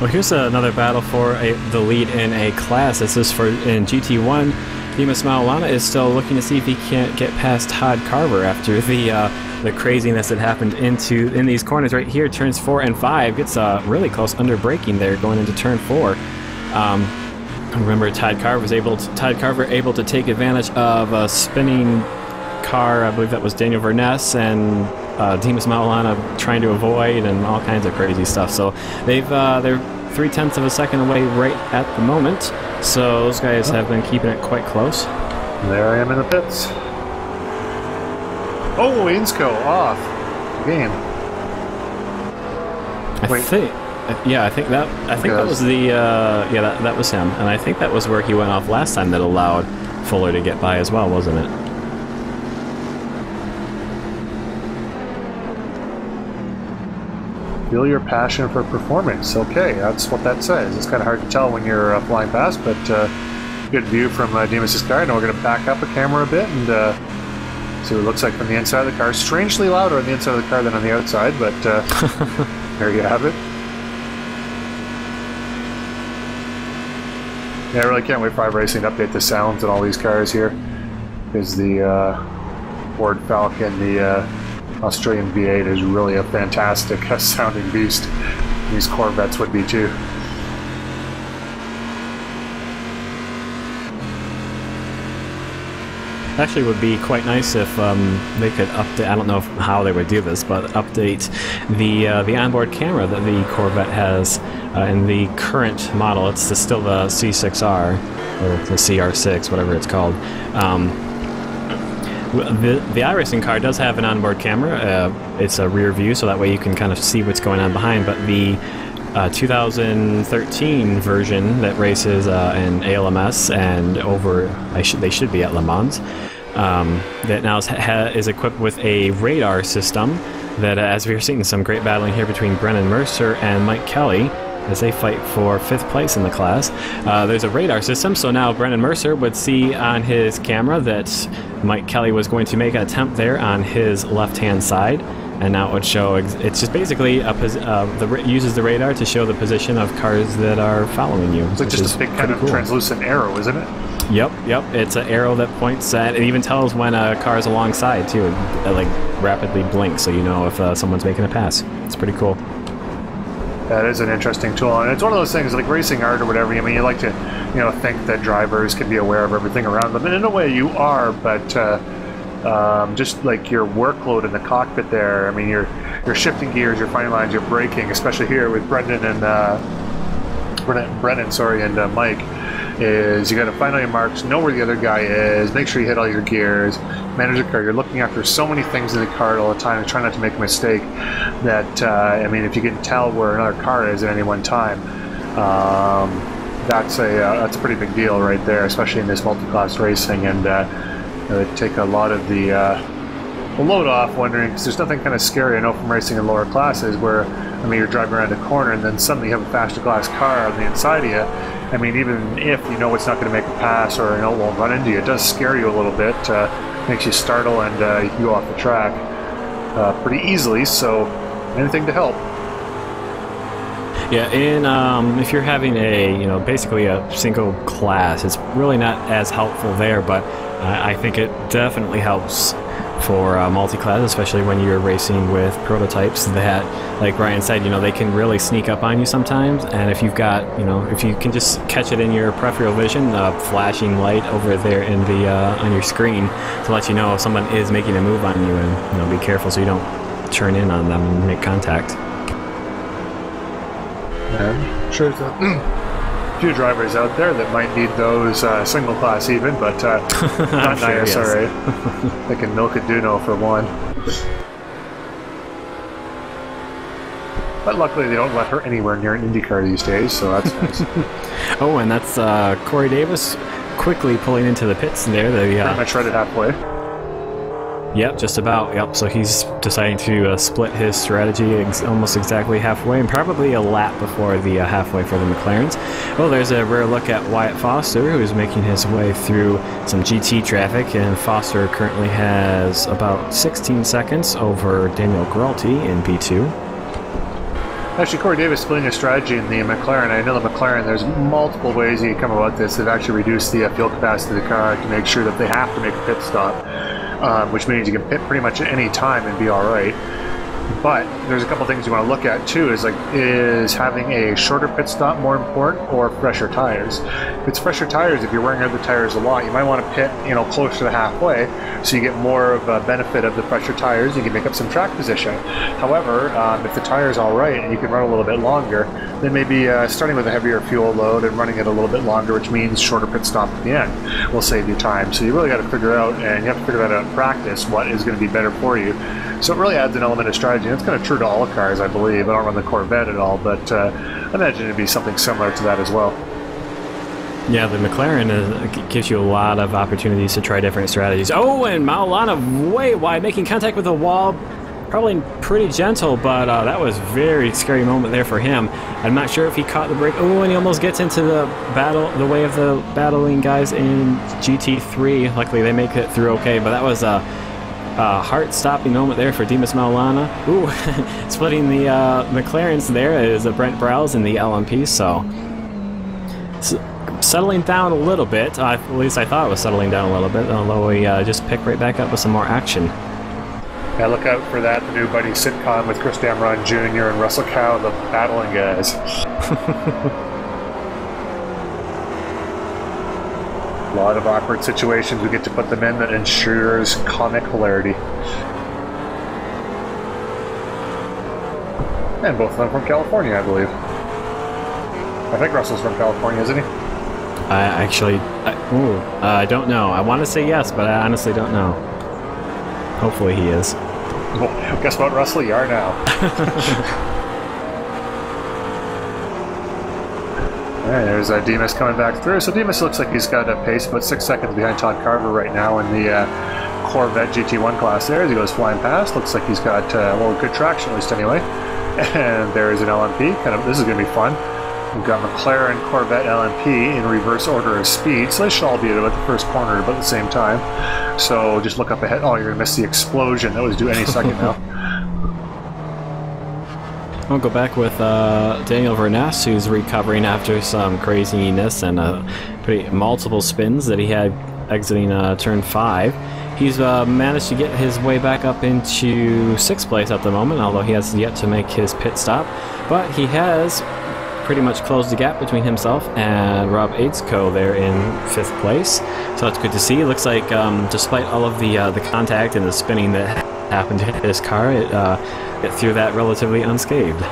Well, here's another battle for the lead in a class. This is for in GT1. Dimas Maulana is still looking to see if he can't get past Todd Carver after the craziness that happened in these corners right here. Turns 4 and 5 gets really close under braking there going into turn 4. Remember, Todd Carver able to take advantage of a spinning car. I believe that was Daniel Verness, and Dimas Maulana trying to avoid, and all kinds of crazy stuff. So they're 0.3 of a second away right at the moment. So those guys have been keeping it quite close. There I am in the pits. Oh, Insco off game. I think that was the that was him, and I think that was where he went off last time that allowed Fuller to get by as well, wasn't it? Feel your passion for performance. Okay, that's what that says. It's kind of hard to tell when you're flying past, but good view from Dimas' car. Now we're going to back up a camera a bit and see what it looks like from the inside of the car. Strangely louder on the inside of the car than on the outside, but there you have it. Yeah, I really can't wait for iRacing to update the sounds on all these cars here, because the Ford Falcon, the Australian V8 is really a fantastic sounding beast. These Corvettes would be too. Actually, would be quite nice if they could update. I don't know how they would do this, but update the onboard camera that the Corvette has in the current model. It's still the C6R or the CR6, whatever it's called. The iRacing car does have an onboard camera. It's a rear view, so that way you can kind of see what's going on behind. But the 2013 version that races in ALMS and over, they should be at Le Mans, that now is equipped with a radar system that, as we are seeing some great battling here between Brennan Mercer and Mike Kelly, as they fight for 5th place in the class. There's a radar system, so now Brennan Mercer would see on his camera that Mike Kelly was going to make an attempt there on his left-hand side, and now it would show, it's just basically uses the radar to show the position of cars that are following you. It's like just a big kind of translucent arrow, isn't it? Yep, it's an arrow that points at, it even tells when a car is alongside too. It like rapidly blinks, so you know if someone's making a pass. It's pretty cool. That is an interesting tool, and it's one of those things like racing art or whatever. I mean, you like to, think that drivers can be aware of everything around them, and in a way you are. But just like your workload in the cockpit there, I mean, you're shifting gears, you're finding lines, you're braking, especially here with Brendan and Mike. Is you got to find all your marks, know where the other guy is, make sure you hit all your gears, manage the car. You're looking after so many things in the car all the time and try not to make a mistake that, I mean, if you can tell where another car is at any one time, that's a pretty big deal right there, especially in this multi-class racing. And it take a lot of the load off wondering, because there's nothing kind of scary, I know, from racing in lower classes where, I mean, you're driving around a corner and then suddenly you have a faster class car on the inside of you. I mean, even if you know it's not going to make a pass or it won't run into you, it does scare you a little bit, makes you startle, and you can go off the track pretty easily, so anything to help. Yeah, and if you're having a, basically a single class, it's really not as helpful there, but I think it definitely helps for multi-class, especially when you're racing with prototypes that, like Ryan said, they can really sneak up on you sometimes. And if you've got, if you can just catch it in your peripheral vision, flashing light over there in the on your screen to let you know if someone is making a move on you, and be careful so you don't turn in on them and make contact. Yeah, sure. There's a few drivers out there that might need those single class even, but not an ISRA. They can milk a Duno for one. But luckily they don't let her anywhere near an IndyCar these days, so that's nice. Oh, and that's Corey Davis quickly pulling into the pits there. Pretty much right at halfway. Yep, just about. Yep, so he's deciding to split his strategy almost exactly halfway, and probably a lap before the halfway for the McLarens. Well, there's a rare look at Wyatt Foster, who's making his way through some GT traffic, and Foster currently has about 16 seconds over Daniel Gralti in P2. Actually, Corey Davis splitting a strategy in the McLaren. I know the McLaren, there's multiple ways you can come about this. They've actually reduced the fuel capacity of the car to make sure that they have to make a pit stop. Which means you can pit pretty much at any time and be alright. But there's a couple things you want to look at too, is having a shorter pit stop more important, or fresher tires? If it's fresher tires, if you're wearing out the tires a lot, you might want to pit closer to the halfway so you get more of a benefit of the fresher tires. You can make up some track position. However, if the tire's alright and you can run a little bit longer, then maybe starting with a heavier fuel load and running it a little bit longer, which means shorter pit stop at the end, will save you time. So you really got to figure out, and you have to figure that out in practice, what is going to be better for you. So it really adds an element of strategy. It's kind of true to all cars, I believe. I don't run the Corvette at all, but I imagine it'd be something similar to that as well. Yeah, the McLaren gives you a lot of opportunities to try different strategies. Oh, and Maulana way wide, making contact with the wall. Probably pretty gentle, but that was a very scary moment there for him. I'm not sure if he caught the brake. Oh, and he almost gets into the way of the battling guys in GT3. Luckily, they make it through okay, but that was a heart-stopping moment there for Dimas Maulana. Ooh, splitting the McLarens there is Brent Browse in the LMP, so settling down a little bit. At least I thought it was settling down a little bit, although we just pick right back up with some more action. Yeah, look out for that, the new Buddy sitcom with Chris Damron Jr. and Russell Cow, the battling guys. A lot of awkward situations we get to put them in that ensures comic hilarity. And both of them from California, I believe. I think Russell's from California, isn't he? I don't know. I want to say yes, but I honestly don't know. Hopefully he is. Well, guess what, Russell? You are now. Alright, there's Dimas coming back through. So Dimas looks like he's got a pace about 6 seconds behind Todd Carver right now in the Corvette GT1 class there as he goes flying past. Looks like he's got, good traction at least anyway. And there's an LMP. This is going to be fun. We've got McLaren, Corvette, LMP in reverse order of speed, so they should all be at about the first corner at about the same time. So just look up ahead. Oh, you're going to miss the explosion. That was due any second now. We'll go back with Daniel Verness, who's recovering after some craziness and pretty multiple spins that he had exiting turn 5. He's managed to get his way back up into 6th place at the moment, although he has yet to make his pit stop. But he has pretty much closed the gap between himself and Rob Aitzko there in 5th place. So that's good to see. It looks like despite all of the contact and the spinning that happened to his car, it threw that relatively unscathed.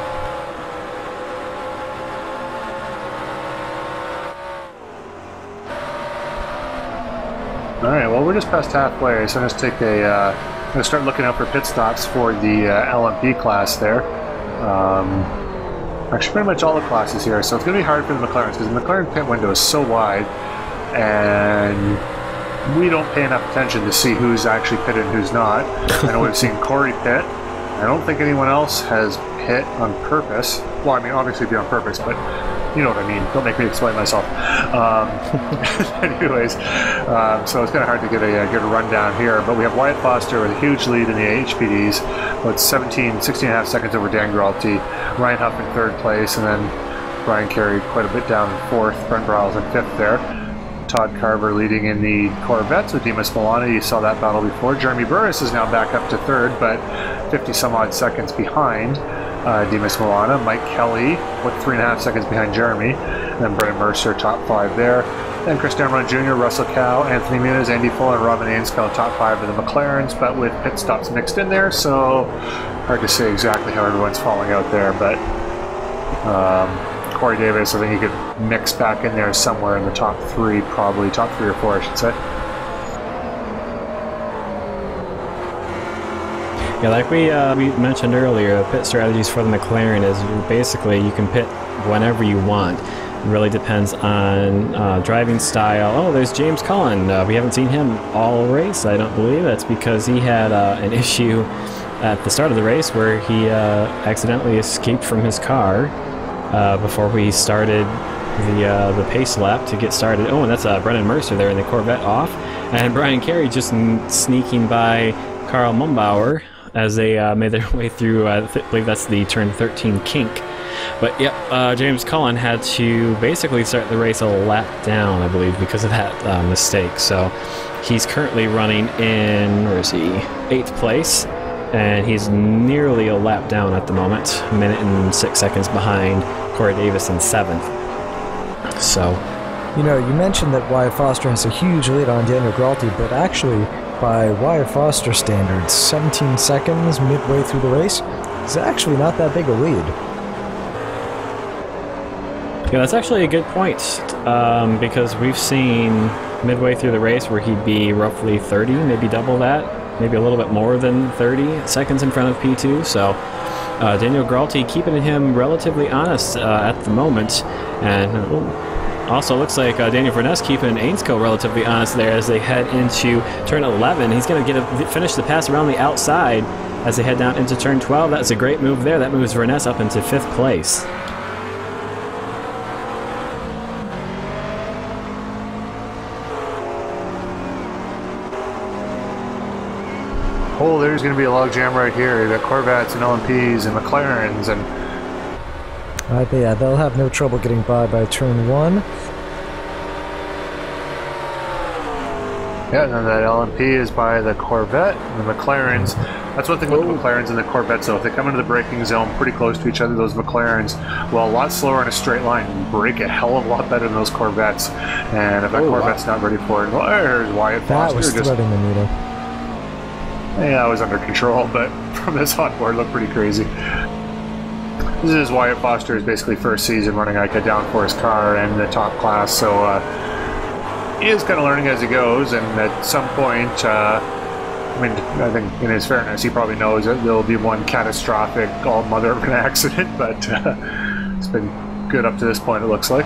All right, well, we're just past halfway, so I'm going to take I'm going to start looking out for pit stops for the LMP class there. Actually, pretty much all the classes here, so it's going to be hard for the McLarens because the McLaren pit window is so wide, and we don't pay enough attention to see who's actually pitted and who's not. I know we've seen Corey pit. I don't think anyone else has pit on purpose. Well, I mean, obviously be on purpose, but you know what I mean. Don't make me explain myself. Anyways, so it's kind of hard to get a rundown here, but we have Wyatt Foster with a huge lead in the HPDs, about 16 and a half seconds over Dan Gralty, Ryan Huff in 3rd place, and then Brian Carey quite a bit down in 4th, Brent Bryles in 5th there. Todd Carver leading in the Corvettes with Dimas Milana. You saw that battle before. Jeremy Burris is now back up to 3rd, but 50 some odd seconds behind Dimas Milana. Mike Kelly with 3.5 seconds behind Jeremy. And then Brendan Mercer top 5 there. Then Chris Damron Jr., Russell Cow, Anthony Muniz, Andy Fuller, and Robin Ainscow top 5 of the McLarens, but with pit stops mixed in there, so hard to say exactly how everyone's falling out there, but Corey Davis, I think you could mix back in there somewhere in the top 3, probably top 3 or 4, I should say. Yeah, like we mentioned earlier, pit strategies for the McLaren is basically you can pit whenever you want. It really depends on driving style. Oh, there's James Cullen. We haven't seen him all race, I don't believe. That's because he had an issue at the start of the race where he accidentally escaped from his car before we started the pace lap to get started. Oh, and that's Brendan Mercer there in the Corvette off. And Brian Carey just sneaking by Carl Mumbauer as they made their way through, I believe that's the turn 13 kink. But yeah, James Cullen had to basically start the race a lap down, I believe, because of that mistake. So he's currently running in, where is he, 8th place, and he's nearly a lap down at the moment, a minute and 6 seconds behind Corey Davis in 7th. So, you know, you mentioned that Wyatt Foster has a huge lead on Daniel Gralty, but actually, by Wyatt Foster standards, 17 seconds midway through the race is actually not that big a lead. Yeah, that's actually a good point, because we've seen midway through the race where he'd be roughly 30, maybe double that, maybe a little bit more than 30 seconds in front of P2, so Daniel Gralty keeping him relatively honest at the moment, and also looks like Daniel Verness keeping Ainscow relatively honest there as they head into turn 11. He's going to finish the pass around the outside as they head down into turn 12. That's a great move there. That moves Verness up into 5th place. Oh, there's going to be a logjam right here. You got Corvettes and LMPs and McLarens and... yeah, they'll have no trouble getting by turn 1. Yeah, and then that LMP is by the Corvette and the McLarens. That's one thing with the McLarens and the Corvettes, though. If they come into the braking zone pretty close to each other, those McLarens, well, a lot slower in a straight line, brake a hell of a lot better than those Corvettes. And if that Corvette's not ready for it, well, there's Wyatt Foster. That was threading the needle. Yeah, I was under control, but from this hot board, looked pretty crazy. This is Wyatt Foster's basically first season running like a downforce car in the top class, so he is kind of learning as he goes, and at some point, I mean, I think in his fairness, he probably knows that there'll be one catastrophic all-mother of an accident, but it's been good up to this point, it looks like.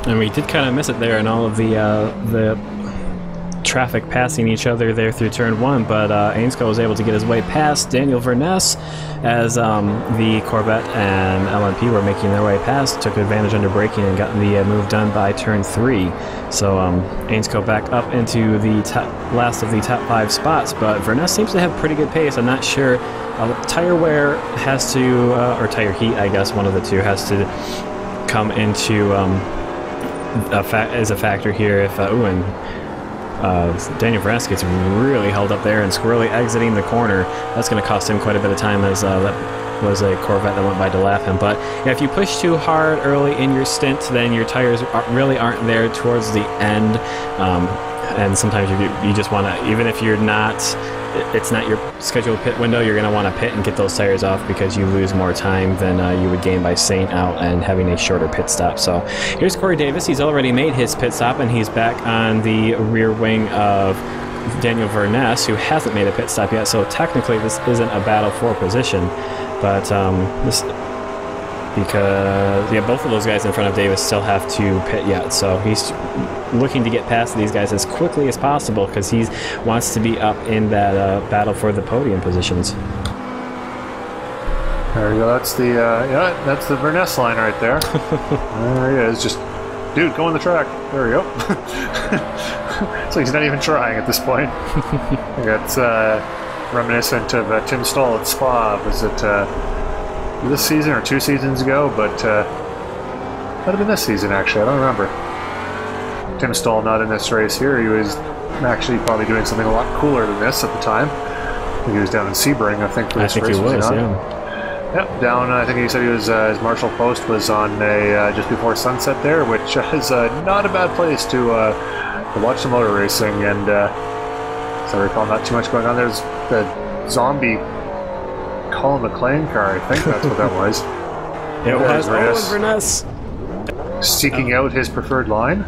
And we did kind of miss it there in all of the traffic passing each other there through turn 1, but Ainscow was able to get his way past Daniel Verness as the Corvette and LMP were making their way past, took advantage under braking and got the move done by turn 3. So Ainscow back up into the last of the top 5 spots, but Verness seems to have pretty good pace. I'm not sure. Tire wear has to, or tire heat, I guess, one of the two has to come into as a factor here. If and Daniel Vrask gets really held up there, and Squirrely exiting the corner. That's going to cost him quite a bit of time, as that was a Corvette that went by to lap him. But yeah, if you push too hard early in your stint, then your tires really aren't there towards the end. And sometimes you just want to, even if it's not your scheduled pit window, you're going to want to pit and get those tires off, because you lose more time than you would gain by staying out and having a shorter pit stop. So here's Corey Davis. He's already made his pit stop, and he's back on the rear wing of Daniel Verness, who hasn't made a pit stop yet. So technically this isn't a battle for position, but because both of those guys in front of Davis still have to pit yet, so he's looking to get past these guys as quickly as possible, because he wants to be up in that battle for the podium positions. There you go. That's the that's the Verness line right there. There he is. Just, dude, go on the track. There we go. So he's not even trying at this point. That's reminiscent of Tim Stoll at Spa. Was it this season or 2 seasons ago? But might have been this season, actually. I don't remember. Tim Stoll not in this race here. He was actually probably doing something a lot cooler than this at the time. I think he was down in Sebring, I think, for this race. He was, yeah. Yep, down, I think he said he was, his Marshall post was on a, just before sunset there, which is not a bad place to watch the motor racing, and as I recall, not too much going on. There's the zombie Colin McLean car, I think that's what that was. It was Owen Verness seeking out his preferred line.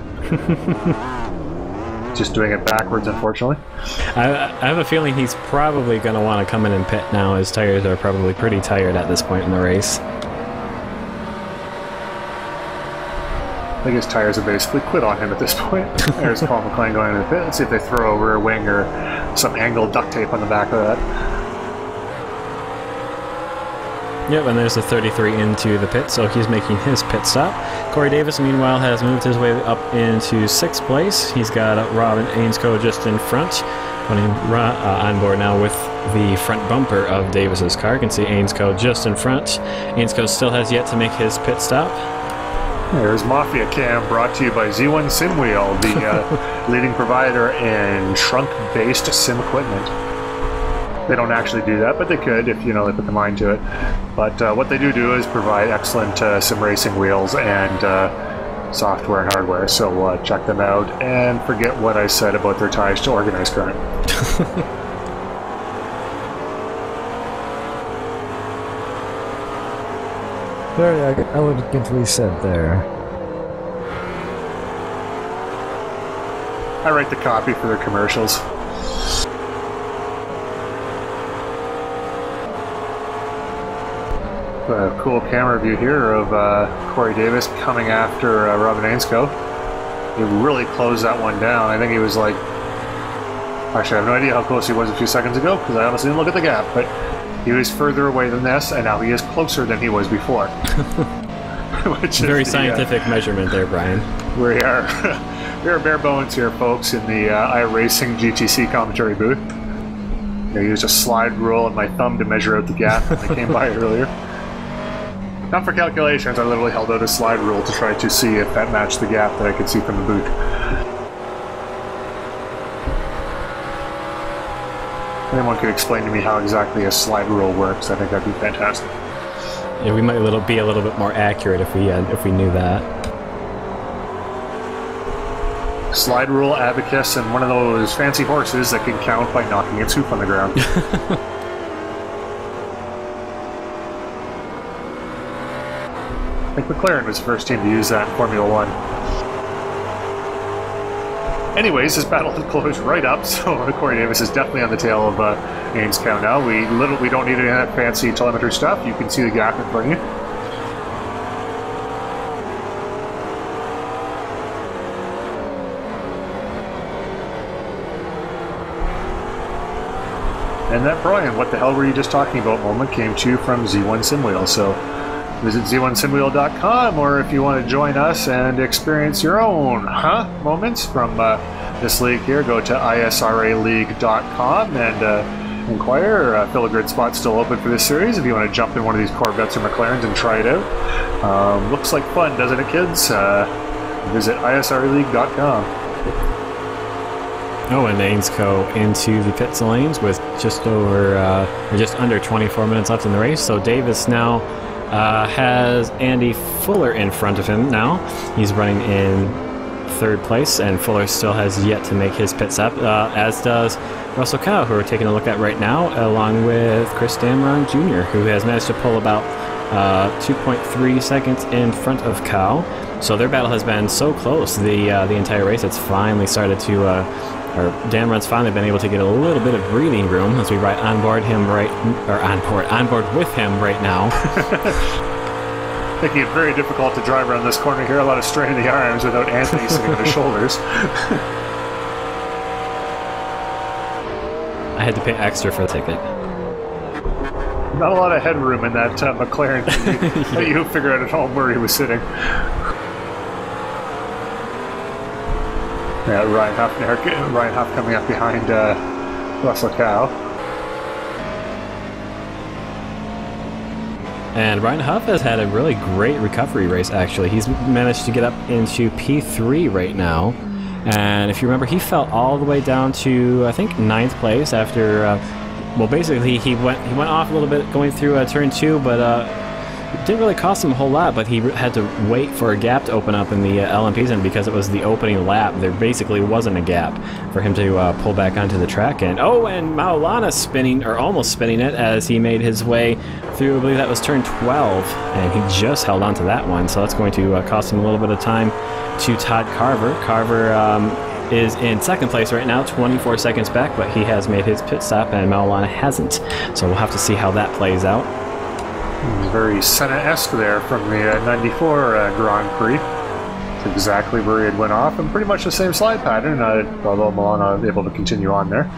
Just doing it backwards, unfortunately. I have a feeling he's probably going to want to come in and pit now. His tires are probably pretty tired at this point in the race. I think his tires have basically quit on him at this point. There's Colin McLean going into the pit. Let's see if they throw a rear wing or some angled duct tape on the back of that. Yep, and there's the 33 into the pit, so he's making his pit stop. Corey Davis, meanwhile, has moved his way up into 6th place. He's got Robin Ainscoe just in front, putting on board now with the front bumper of Davis's car. You can see Ainscoe just in front. Ainscoe still has yet to make his pit stop. There's Mafia Cam, brought to you by Z1 SimWheel, the leading provider in trunk-based sim equipment. They don't actually do that, but they could if, you know, they put the mind to it. But what they do is provide excellent sim racing wheels and software and hardware, so check them out and forget what I said about their ties to organized crime. Very elegantly said there. I write the copy for their commercials. A cool camera view here of Corey Davis coming after Robin Ainscoe. He really closed that one down. I think he was like... Actually, I have no idea how close he was a few seconds ago, because I honestly didn't look at the gap, but he was further away than this, and now he is closer than he was before. Which is very scientific measurement there, Brian. We are bare bones here, folks, in the iRacing GTC commentary booth. I used a slide rule and my thumb to measure out the gap when I came by earlier. Not for calculations, I literally held out a slide rule to try to see if that matched the gap that I could see from the booth. If anyone could explain to me how exactly a slide rule works, I think that'd be fantastic. Yeah, we might be a little bit more accurate if we knew that. Slide rule, abacus, and one of those fancy horses that can count by knocking its hoof on the ground. I think McLaren was the first team to use that in Formula 1. Anyways, this battle has closed right up, so Corey Davis is definitely on the tail of Ainscoe now. We don't need any of that fancy telemetry stuff. You can see the gap in front of you. And that Brian, what the hell were you just talking about moment came to you from Z1 SimWheel. So visit z1simwheel.com, or if you want to join us and experience your own moments from this league here, go to israleague.com and inquire. Filigrid spot's still open for this series if you want to jump in one of these Corvettes or McLarens and try it out. Looks like fun, doesn't it, kids? Visit israleague.com. Oh, and Ainsco into the pit lanes with just over, or just under 24 minutes left in the race. So Davis now has Andy Fuller in front of him now. He's running in third place, and Fuller still has yet to make his pit stop, as does Russell Cow, who we're taking a look at right now, along with Chris Damron Jr., who has managed to pull about 2.3 seconds in front of Cow. So their battle has been so close the entire race. It's finally started to, or Damron's finally been able to get a little bit of breathing room as we ride on board with him right now. Making it very difficult to drive around this corner here. A lot of strain in the arms without Anthony sitting on his shoulders. I had to pay extra for the ticket. Not a lot of headroom in that McLaren. Let you figure out at home where he was sitting. Yeah, Ryan Huff coming up behind Russell Cow. And Ryan Huff has had a really great recovery race, actually. He's managed to get up into P3 right now. And if you remember, he fell all the way down to, I think, 9th place after, well, basically, he went off a little bit going through turn 2, but it didn't really cost him a whole lot, but he had to wait for a gap to open up in the LMPs, and because it was the opening lap, there basically wasn't a gap for him to pull back onto the track. And Maulana spinning, or almost spinning it, as he made his way through, I believe that was turn 12, and he just held on to that one, so that's going to cost him a little bit of time to Todd Carver. Carver is in 2nd place right now, 24 seconds back, but he has made his pit stop, and Maulana hasn't, so we'll have to see how that plays out. Very Senna-esque there from the 94 Grand Prix. It's exactly where he had went off, and pretty much the same slide pattern, although Maulana was able to continue on there.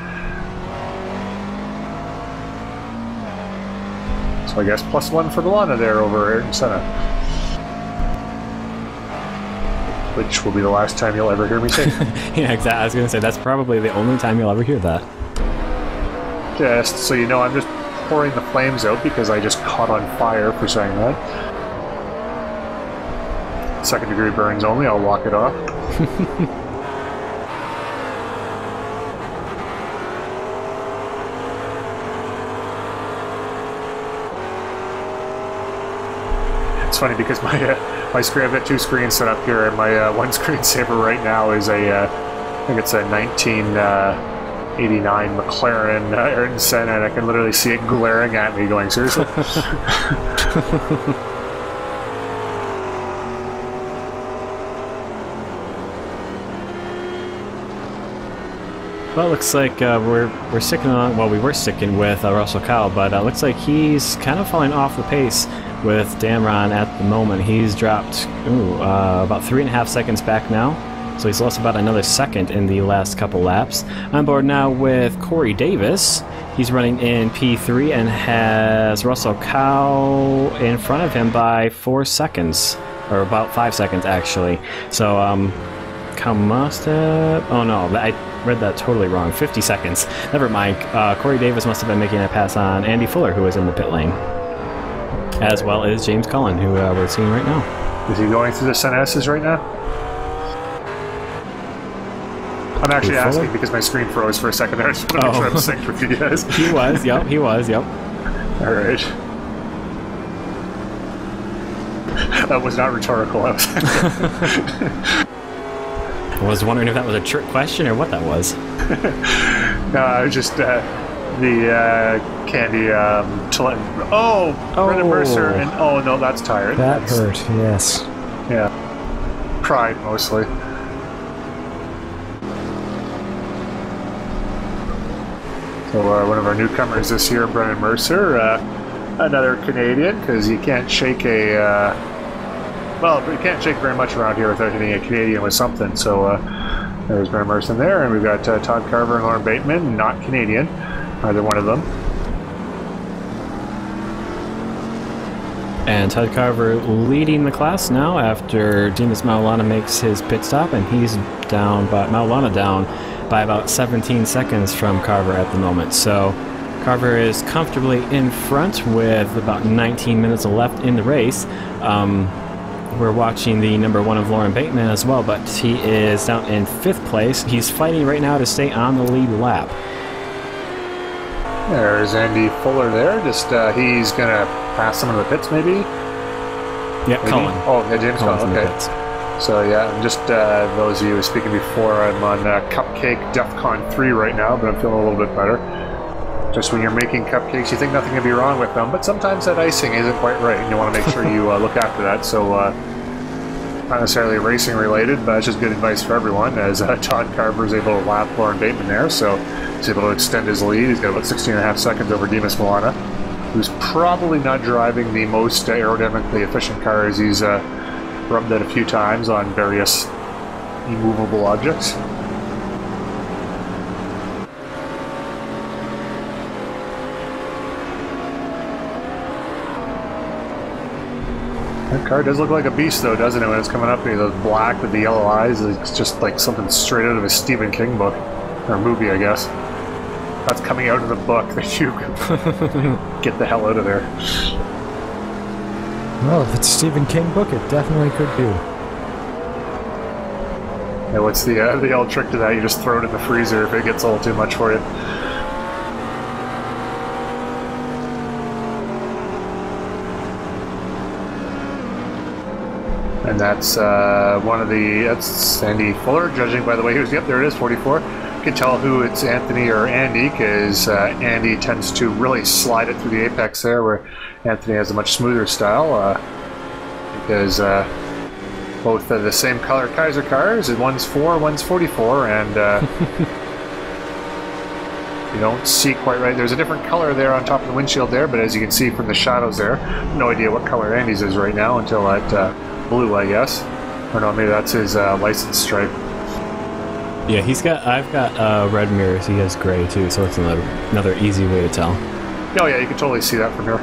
So I guess +1 for Maulana there over Ayrton Senna. Which will be the last time you'll ever hear me say. Yeah, exactly. I was going to say, that's probably the only time you'll ever hear that. Just so you know, I'm just pouring the flames out because I just caught on fire for saying that. 2nd degree burns only, I'll walk it off. It's funny because my screen, I've got 2 screens set up here, and my one screensaver right now is I think it's a 1989 McLaren Ayrton Senna, and I can literally see it glaring at me going, seriously? Well, it looks like we're sticking on. Well, we were sticking with Russell Cow, but it looks like he's kind of falling off the pace with Damron at the moment. He's dropped about 3.5 seconds back now, so he's lost about another second in the last couple laps. On board now with Corey Davis. He's running in P3 and has Russell Cow in front of him by 4 seconds, or about 5 seconds actually. So Cow must have. Oh no, I read that totally wrong. 50 seconds. Never mind. Corey Davis must have been making a pass on Andy Fuller, who was in the pit lane, as well as James Cullen, who we're seeing right now. Is he going through the Senna's right now? I'm actually asking because my screen froze for a second there. I just want to make sure I'm synced with you guys. He was, yep, he was, yep. Alright. That was not rhetorical. I was wondering if that was a trick question or what that was. No, I was just the Candy Brendan Mercer, and oh no, that's tired. That hurt, yes. Yeah. Pride mostly. So one of our newcomers this year, Brendan Mercer, another Canadian, because you can't shake a well, you can't shake very much around here without hitting a Canadian with something. So there's Brendan Mercer there, and we've got Todd Carver and Lauren Bateman, not Canadian, either one of them. And Todd Carver leading the class now after Dimas Maulana makes his pit stop, and he's down by Maulana down by about 17 seconds from Carver at the moment. So Carver is comfortably in front with about 19 minutes left in the race. we're watching the number 1 of Lauren Bateman as well, but he is down in 5th place. He's fighting right now to stay on the lead lap. There's Andy Fuller there. Just he's going to pass some of the pits, maybe? Yeah, Cullen. Oh, yeah, James Cullen, okay. So, yeah, I'm just, those of you who were speaking before, I'm on Cupcake DEFCON 3 right now, but I'm feeling a little bit better. Just when you're making cupcakes, you think nothing can be wrong with them, but sometimes that icing isn't quite right, and you want to make sure you look after that. So, not necessarily racing related, but it's just good advice for everyone, as Todd Carver is able to lap Lauren Bateman there, so he's able to extend his lead. He's got about 16.5 seconds over Dimas Milana, who's probably not driving the most aerodynamically efficient car, as he's rubbed it a few times on various immovable objects. That car does look like a beast, though, doesn't it? When it's coming up, those black with the yellow eyes, it's just like something straight out of a Stephen King book, or movie, I guess. That's coming out of the book that you get the hell out of there. Well, if it's a Stephen King book, it definitely could be. Yeah, what's the old trick to that? You just throw it in the freezer if it gets a little too much for you. And that's that's Andy Fuller, judging by the way he was, yep, there it is, 44. You can tell who it's Anthony or Andy, because Andy tends to really slide it through the apex there, where Anthony has a much smoother style, because both the same color Kaiser cars, and one's 4, one's 44, and you don't see quite right. There's a different color there on top of the windshield there, but as you can see from the shadows there, no idea what color Andy's is right now until that blue, I guess. Or no, maybe that's his license stripe. Yeah, I've got red mirrors, he has gray too, so it's another easy way to tell. Oh yeah, you can totally see that from here.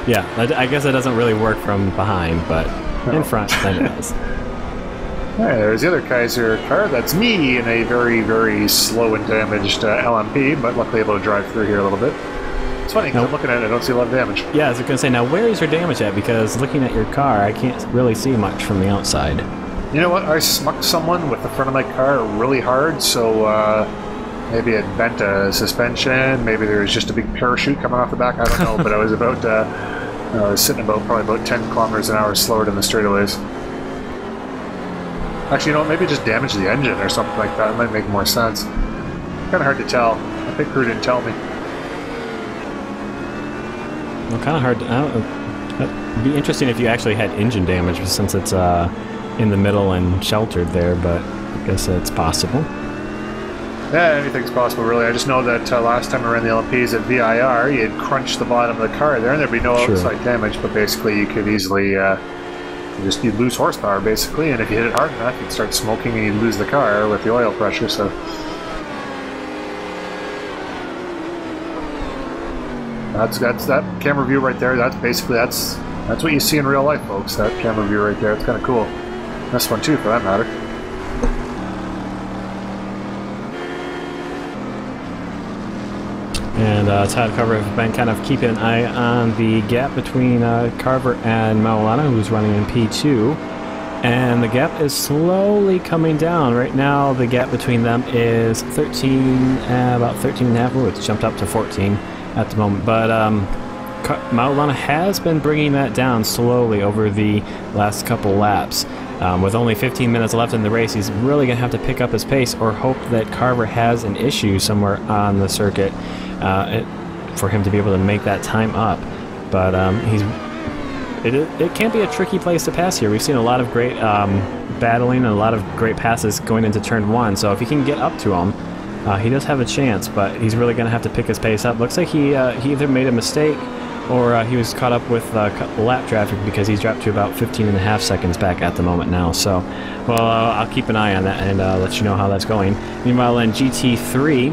Yeah, I guess it doesn't really work from behind, but in front, then it does. Alright, there's the other Kaiser car. That's me in a very, very slow and damaged LMP, but luckily able to drive through here a little bit. It's funny, because I'm looking at it, I don't see a lot of damage. Yeah, I was going to say, now where is your damage at? Because looking at your car, I can't really see much from the outside. You know what? I smucked someone with the front of my car really hard, so maybe it bent a suspension, maybe there was just a big parachute coming off the back, I don't know, but I was about, I was sitting probably about 10 kilometers an hour slower than the straightaways. Actually, you know what? Maybe just damaged the engine or something like that. It might make more sense. Kind of hard to tell. I think crew didn't tell me. Well, kind of hard to... it'd be interesting if you actually had engine damage, since it's in the middle and sheltered there, but I guess it's possible. Yeah, anything's possible, really. I just know that last time I ran the LMPs at VIR, you'd crunch the bottom of the car there, and there'd be no outside damage, but basically you could easily... you'd lose horsepower, basically, and if you hit it hard enough, you'd start smoking and you'd lose the car with the oil pressure, so... That's that camera view right there. That's basically, that's what you see in real life, folks. That camera view right there. It's kind of cool. This one, too, for that matter. And Todd Carver has been kind of keeping an eye on the gap between Carver and Maulana, who's running in P2. And the gap is slowly coming down. Right now, the gap between them is about 13.5. Oh, it's jumped up to 14 at the moment. But Maulana has been bringing that down slowly over the last couple laps. With only 15 minutes left in the race, he's really going to have to pick up his pace or hope that Carver has an issue somewhere on the circuit for him to be able to make that time up. But it can be a tricky place to pass here. We've seen a lot of great battling and a lot of great passes going into turn 1, so if he can get up to him, he does have a chance, but he's really going to have to pick his pace up. Looks like he either made a mistake or he was caught up with lap traffic, because he's dropped to about 15.5 seconds back at the moment now. So, well, I'll keep an eye on that and let you know how that's going. Meanwhile, in GT3,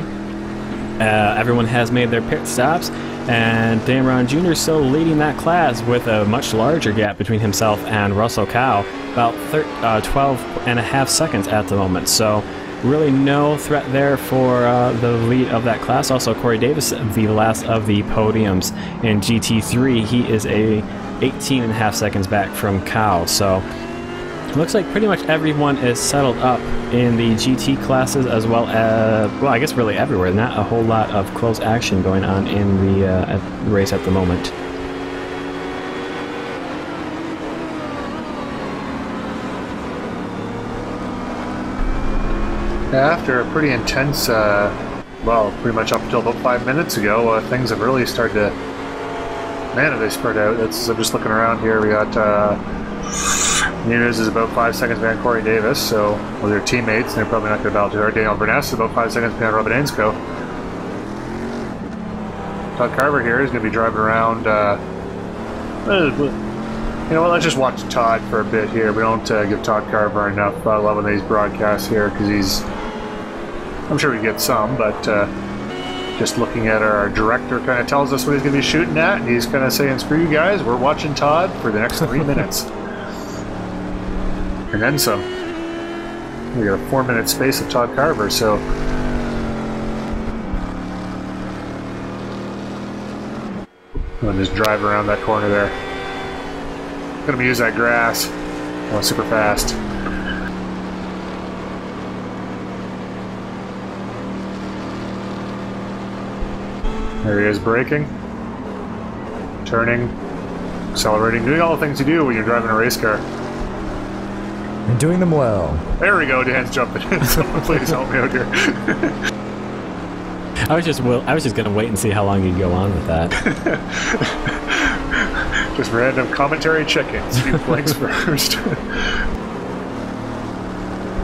everyone has made their pit stops, and Damron Jr. still leading that class with a much larger gap between himself and Russell Cow, about 12.5 seconds at the moment. So really no threat there for the lead of that class. Also, Corey Davis, the last of the podiums in GT3. He is a 18.5 seconds back from Cal. So it looks like pretty much everyone is settled up in the GT classes, as well as, well, I guess really everywhere. Not a whole lot of close action going on in the race at the moment. After a pretty intense, well, pretty much up until about 5 minutes ago, things have really started to, man, have they spread out. I'm just looking around here. We got Nunez is about 5 seconds behind Corey Davis, so well, they're teammates. They're probably not going to battle too hard. Daniel Burness is about 5 seconds behind Robin Ainscough. Todd Carver here is going to be driving around. You know what, let's just watch Todd for a bit here. We don't give Todd Carver enough love on these broadcasts here, because he's, I'm sure we get some, but just looking at our director kind of tells us what he's going to be shooting at, and he's kind of saying, screw you guys, we're watching Todd for the next 3 minutes. And then some. We got a 4-minute space of Todd Carver, so. I'll just drive around that corner there. Gonna use that grass. Oh, super fast. There he is, braking, turning, accelerating, doing all the things you do when you're driving a race car. And doing them well. There we go, Dan's jumping in. Someone please help me out here. I was just gonna wait and see how long you'd go on with that. Just random commentary check-ins. Few blanks first.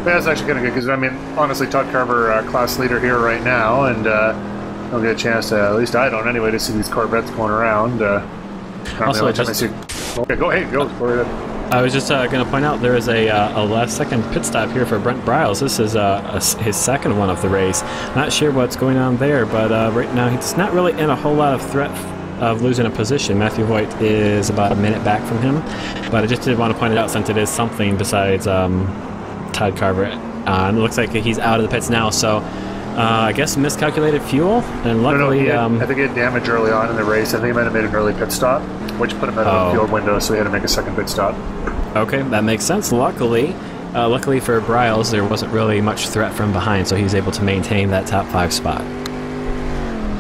That's actually kind of good, because I mean, honestly, Todd Carver, class leader here right now, and I'll get a chance to, at least I don't anyway, to see these Corvettes going around. Also, okay, go ahead, go. I was just going to point out there is a last-second pit stop here for Brent Briles. This is his second one of the race. Not sure what's going on there, but right now he's not really in a whole lot of threat of losing a position. Matthew Hoyt is about a minute back from him, but I just did want to point it out since it is something besides Todd Carver. It looks like he's out of the pits now, so I guess miscalculated fuel, and luckily... I think he had damage early on in the race. I think he might have made an early pit stop, which put him out of the field window, so he had to make a second pit stop. Okay, that makes sense. Luckily for Briles, there wasn't really much threat from behind, so he was able to maintain that top 5 spot.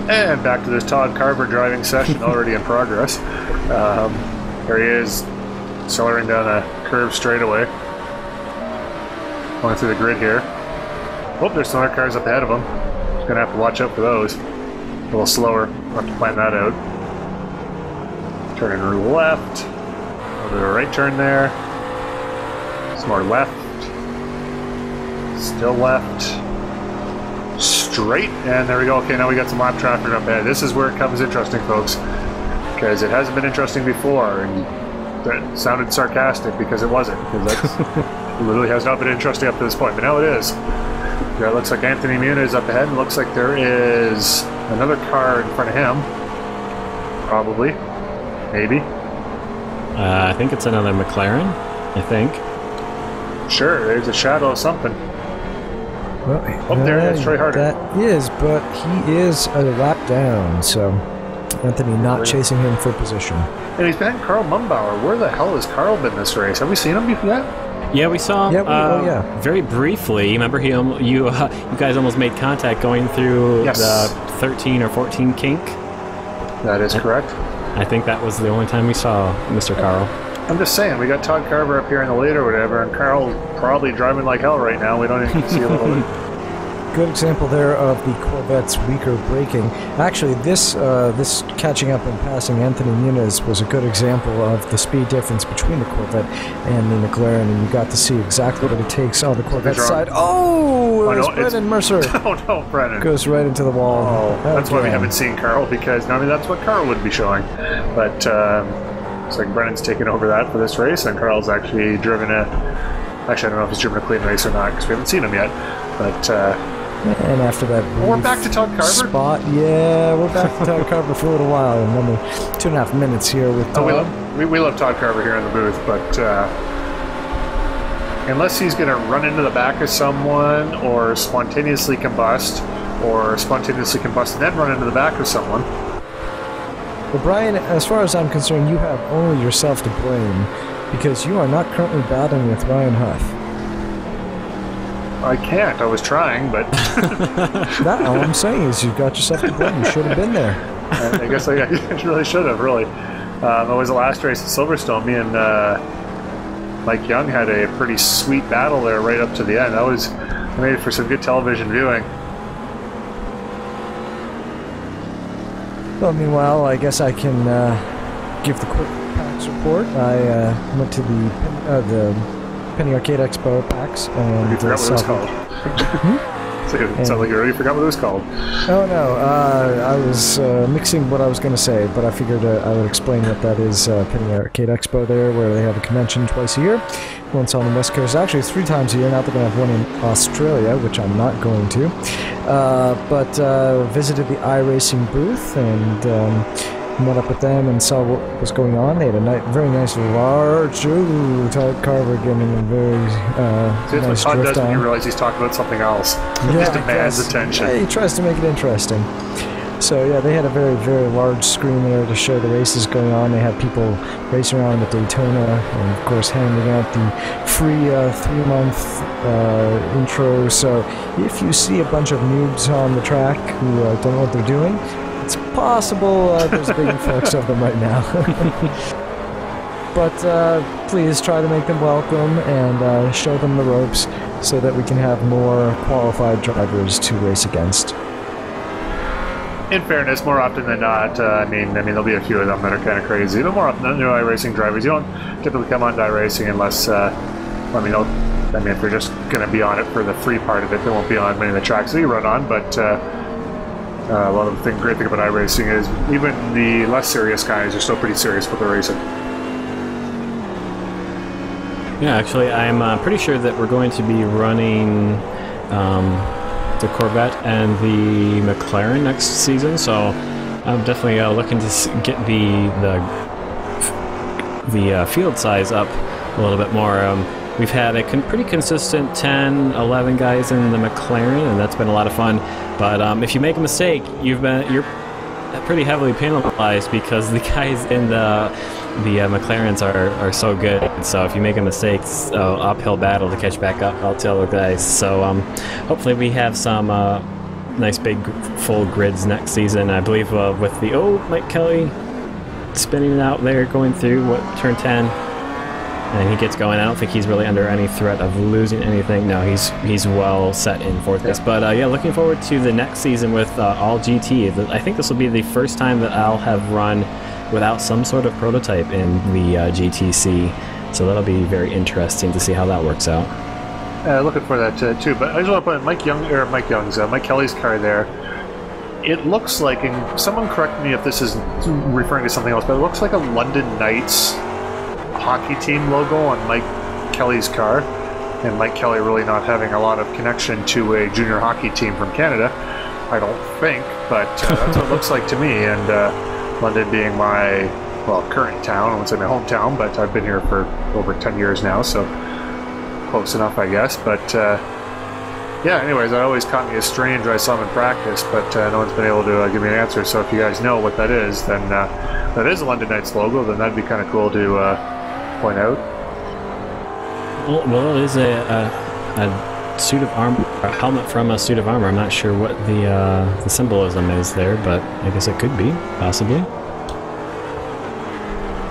And back to this Todd Carver driving session already in progress. There he is, accelerating down a curve straightaway. Going through the grid here. Oh, there's some other cars up ahead of him. He's going to have to watch out for those. A little slower. We'll have to plan that out. Turning left. Over to the right turn there. Some more left. Still left. Straight, and there we go. Okay, now we got some lap traffic up ahead. This is where it comes interesting, folks, because it hasn't been interesting before, and that sounded sarcastic because it wasn't, because that's it literally has not been interesting up to this point, but now it is. Yeah, it looks like Anthony Muniz up ahead. It looks like there is another car in front of him, probably, maybe. I think it's another McLaren, I think. Sure, there's a shadow of something. Well, there, that's Troy Harder. That is, but he is a lap down, so Anthony not chasing him for position. And he's behind Carl Mumbauer. Where the hell has Carl been this race? Have we seen him before that? Yeah, we saw him yeah. very briefly. Remember, you guys almost made contact going through the 13 or 14 kink? That is correct. I think that was the only time we saw Mr. Carl. I'm just saying, we got Todd Carver up here in the lead or whatever, and Carl's probably driving like hell right now. We don't even see a little bit. Good example there of the Corvette's weaker braking. Actually, this catching up and passing Anthony Muniz was a good example of the speed difference between the Corvette and the McLaren, and you got to see exactly what it takes on the Corvette side. Oh, it was Brennan Mercer. Oh no, Brennan. Goes right into the wall. Oh, that's why we haven't seen Carl, because I mean that's what Carl would be showing. But it's like Brennan's taken over that for this race, and Carl's actually driven a... Actually, I don't know if he's driven a clean race or not, because we haven't seen him yet. But... and after that we're back to Todd Carver? Spot, yeah, we're back to Todd Carver for a little while, and only 2.5 minutes here with Todd. We love Todd Carver here in the booth, but unless he's going to run into the back of someone, or spontaneously combust and then run into the back of someone, Well, Brian, as far as I'm concerned, you have only yourself to blame because you are not currently battling with Ryan Huff. I can't. I was trying, but... All I'm saying is you've got yourself to blame. You should have been there. I guess I really should have, really. It was the last race at Silverstone. Me and Mike Young had a pretty sweet battle there right up to the end. I made it for some good television viewing. Well, meanwhile, I guess I can give the quick PAX report. I went to the Penny Arcade Expo PAX. And you forgot what it was called. It sounded like you already forgot what it was called. Oh, no. I was mixing what I was going to say, but I figured I would explain what that is. Penny Arcade Expo there, where they have a convention twice a year. Once on the West Coast, actually 3 times a year. Now they're going to have one in Australia, which I'm not going to. But visited the iRacing booth and met up with them and saw what was going on. They had a very nice, large, Todd Carver getting a very nice Todd drift does when on. you realize he's talking about something else. He just demands attention. Yeah, he tries to make it interesting. So yeah, they had a very, very large screen there to show the races going on. They had people racing around at Daytona and of course handing out the free 3-month intro. So if you see a bunch of noobs on the track who don't know what they're doing, it's possible there's a big influx of them right now. But please try to make them welcome and show them the ropes so that we can have more qualified drivers to race against. In fairness, more often than not, I mean, there'll be a few of them that are kind of crazy, but more often than not, iRacing drivers, you don't typically come on iRacing unless, if you're just going to be on it for the free part of it, they won't be on many of the tracks that you run on, but a lot of the great thing about iRacing is even the less serious guys are still pretty serious with the racing. Yeah, actually, I'm pretty sure that we're going to be running the Corvette and the McLaren next season, so I'm definitely looking to get the field size up a little bit more. We've had a pretty consistent 10, 11 guys in the McLaren, and that's been a lot of fun. But if you make a mistake, you're pretty heavily penalized because the guys in the McLarens are so good. So if you make a mistake, it's an uphill battle to catch back up out to other guys. So hopefully we have some nice big full grids next season. I believe with the Mike Kelly spinning it out there, going through turn 10. And he gets going. I don't think he's really under any threat of losing anything. No, he's well set in fourth place. But yeah, looking forward to the next season with all GT. I think this will be the first time that I'll have run without some sort of prototype in the GTC. So that'll be very interesting to see how that works out. Looking for that too. But I just want to put Mike Kelly's car there. It looks like, and someone correct me if this is referring to something else, but it looks like a London Knights hockey team logo on Mike Kelly's car, and Mike Kelly really not having a lot of connection to a junior hockey team from Canada, I don't think, but that's what it looks like to me. And London being my current town, I wouldn't say my hometown, but I've been here for over 10 years now, so close enough, I guess. But yeah, anyways, that always caught me as strange when I saw him in practice, but no one's been able to give me an answer. So if you guys know what that is, then that is a London Knights logo, then that'd be kind of cool to point out. Well, it is a suit of armor, a helmet from a suit of armor. I'm not sure what the symbolism is there, but I guess it could be, possibly.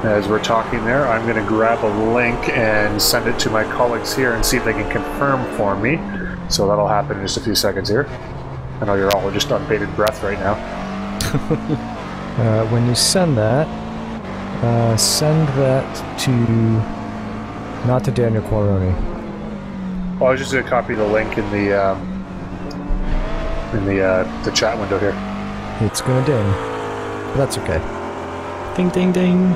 As we're talking there, I'm going to grab a link and send it to my colleagues here and see if they can confirm for me. So that'll happen in just a few seconds here. I know you're all just on bated breath right now. When you send that to... not to Daniel Quaroni. Well, I was just going to copy the link in the chat window here. It's going to ding. But that's okay. Ding, ding, ding.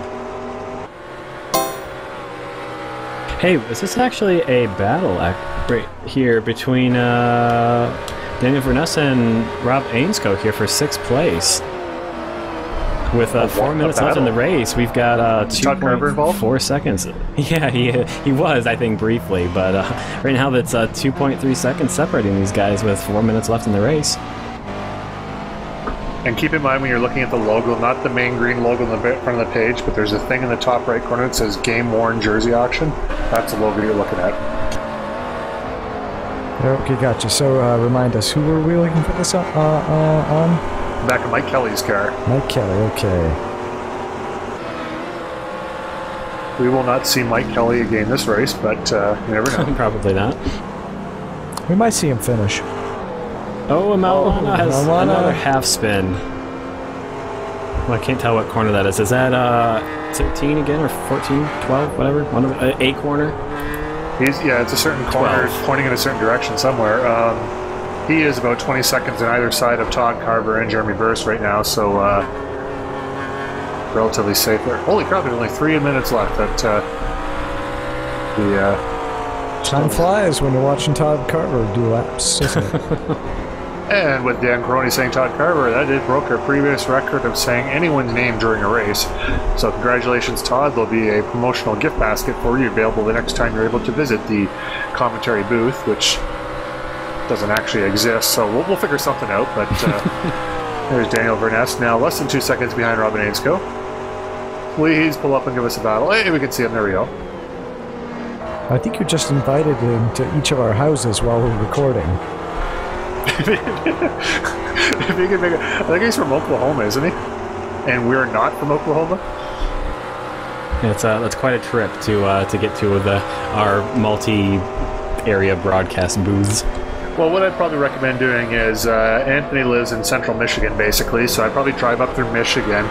Hey, is this actually a battle right here between Daniel Verness and Rob Ainscoe here for 6th place? With 4 minutes left in the race, we've got 2.4 seconds. Yeah, he was, I think, briefly, but right now that's 2.3 seconds separating these guys with 4 minutes left in the race. And keep in mind when you're looking at the logo, not the main green logo in the front of the page, but there's a thing in the top right corner that says Game Worn Jersey Auction. That's the logo you're looking at. Okay, gotcha. So remind us, who were we looking for this on? Back of Mike Kelly's car. Mike Kelly, okay. We will not see Mike Kelly again this race, but you never know. Probably not. We might see him finish. Oh, and Maulana has Maulana. another half spin. Well, I can't tell what corner that is. Is that 13 again, or 14, 12, whatever? One of A corner? Yeah, it's a certain corner 12. pointing in a certain direction somewhere. He is about 20 seconds on either side of Todd Carver and Jeremy Burris right now, so relatively safe there. Holy crap, there's only 3 minutes left at Time flies when you're watching Todd Carver do laps, isn't it? And with Dan Caroni saying Todd Carver, that did broke our previous record of saying anyone's name during a race. So congratulations, Todd. There'll be a promotional gift basket for you available the next time you're able to visit the commentary booth, which doesn't actually exist. So we'll figure something out. But there's Daniel Verness now less than 2 seconds behind Robin Ainscough. Please pull up and give us a battle. Hey, we can see him. There we go. I think you just invited him to each of our houses while we're recording. If he can make it, I think he's from Oklahoma, isn't he? And we're not from Oklahoma. Yeah, that's quite a trip to get to our multi-area broadcast booths. Well, what I'd probably recommend doing is Anthony lives in central Michigan, basically, so I'd probably drive up through Michigan,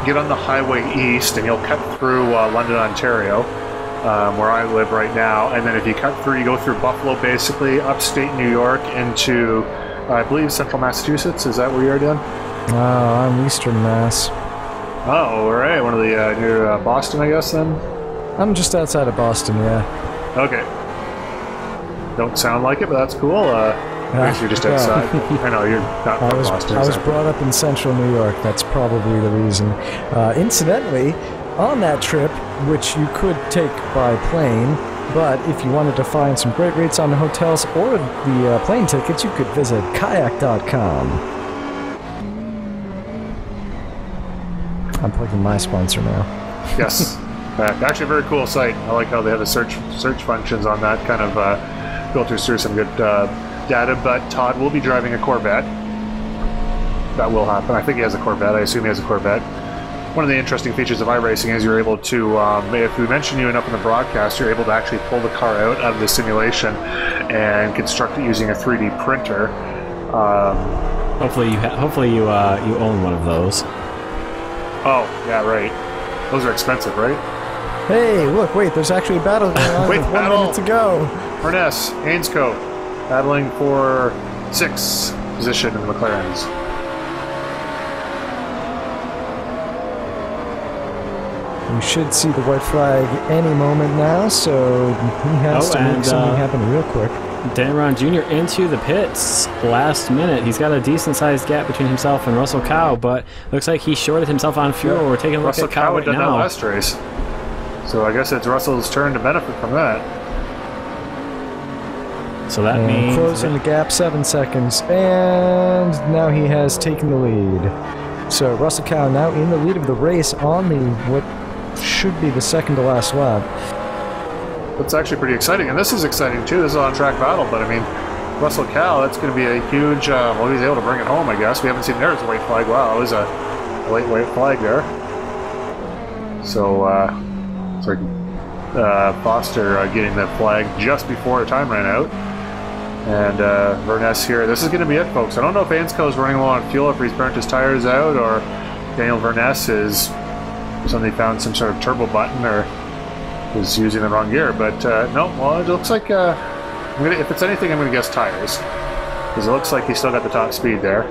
get on the highway east, and you'll cut through London, Ontario, where I live right now, and then if you cut through, you go through Buffalo, basically, upstate New York into, I believe, central Massachusetts. Is that where you're doing? Oh, I'm Eastern Mass. Oh, all right. One of the near Boston, I guess, then? I'm just outside of Boston, yeah. Okay. Don't sound like it, but that's cool. I guess you're just outside. I know, you're not from Boston. I was brought up in central New York. That's probably the reason. Incidentally, on that trip, which you could take by plane, but if you wanted to find some great rates on the hotels or the plane tickets, you could visit kayak.com. I'm plugging my sponsor now. Yes. Actually, a very cool site. I like how they have the search functions on that, kind of filters through some good data, but Todd will be driving a Corvette. That will happen. I think he has a Corvette. I assume he has a Corvette. One of the interesting features of iRacing is you're able to, if we mention you enough in the broadcast, you're able to actually pull the car out of the simulation and construct it using a 3D printer. Hopefully you own one of those. Oh, yeah, right. Those are expensive, right? Hey, look, wait, there's actually a battle going on with 1 minute to go. Furness, Ainscough, battling for 6th position in the McLarens. We should see the white flag any moment now, so he has to make something happen real quick. Dan Ron Jr. into the pits last minute. He's got a decent-sized gap between himself and Russell Cow, but looks like he shorted himself on fuel. Yeah. We're taking a look Russell at Cow right did now. That last race, so I guess it's Russell's turn to benefit from that. So that means closing the gap 7 seconds, and now he has taken the lead. So Russell Cow now in the lead of the race on the what should be the second to last lap. That's actually pretty exciting, and this is exciting too. This is an on-track battle, but I mean, Russell Cow, that's going to be a huge. Well, he's able to bring it home, I guess. We haven't seen there's a white flag. Wow, it was a late white flag there. So, Foster getting the flag just before the time ran out. And Verness here. This is going to be it, folks. I don't know if Ainscough is running low on fuel, if he's burnt his tires out, or Daniel Verness is suddenly found some sort of turbo button or is using the wrong gear. But no, well, it looks like if it's anything, I'm going to guess tires, because it looks like he's still got the top speed there.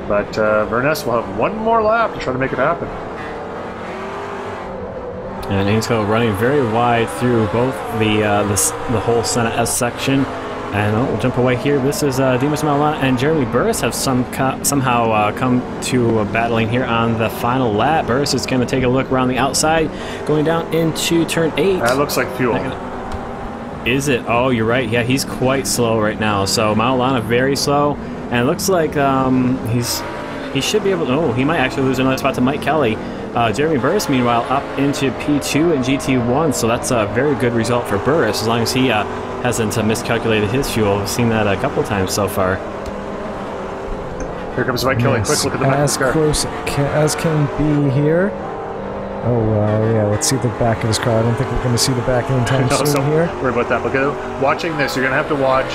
But Verness will have one more lap to try to make it happen. And Ainscough running very wide through both the whole Senna S section. And we'll jump away here. This is Dimas Maulana and Jeremy Burris have somehow come to battling here on the final lap. Burris is going to take a look around the outside, going down into turn 8. That looks like fuel. Is it? Oh, you're right. Yeah, he's quite slow right now. So Maulana very slow, and it looks like he's He should be able to... Oh, he might actually lose another spot to Mike Kelly. Jeremy Burris, meanwhile, up into P2 and GT1, so that's a very good result for Burris, as long as he hasn't miscalculated his fuel. We've seen that a couple times so far. Here comes Mike Kelly. Quick look at the back of the car. As close as can be here. Oh, yeah, let's see the back of his car. I don't think we're going to see the back anytime soon here. Don't worry about that. Look at watching this. You're going to have to watch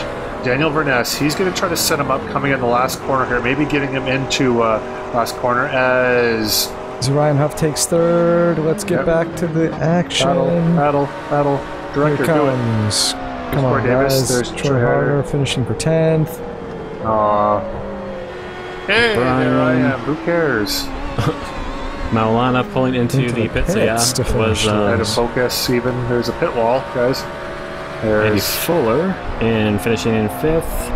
Daniel Verness. He's going to try to set him up coming in the last corner here, maybe getting him into last corner as Ryan Huff takes third. Let's get back to the action. Battle. Director, here comes. Come on, guys. There's Troy Harder finishing for 10th. Hey, there I am. Who cares? Maulana pulling into the pits. Yeah, was and a focus. Even there's a pit wall, guys. There's Andy Fuller and finishing in 5th.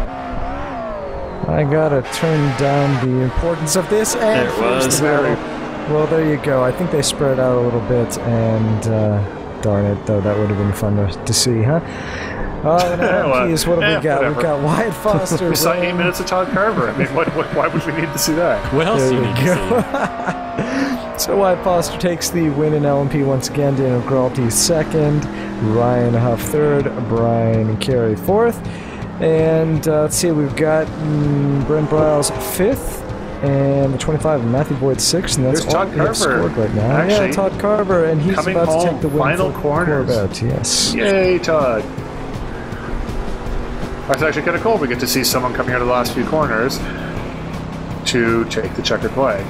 I gotta turn down the importance of this. And it was very well. There you go. I think they spread out a little bit, and darn it, though, that would have been fun to see, huh? Oh, no, geez, what have we got? Whatever. We've got Wyatt Foster. We saw 8 minutes of Todd Carver. I mean, why would we need to see that? What else do you need to see? So Wyatt Foster takes the win in LMP once again. Daniel Gralty second, Ryan Huff third, Brian Carey fourth, and let's see, we've got Brent Briles fifth, and the 25 Matthew Boyd sixth, and that's all we have scored right now. Actually, yeah, Todd Carver, and he's about to take the win final for corners. Corvette. Yes. Yay, Todd. That's actually kind of cool. We get to see someone coming out of the last few corners to take the checkered flag.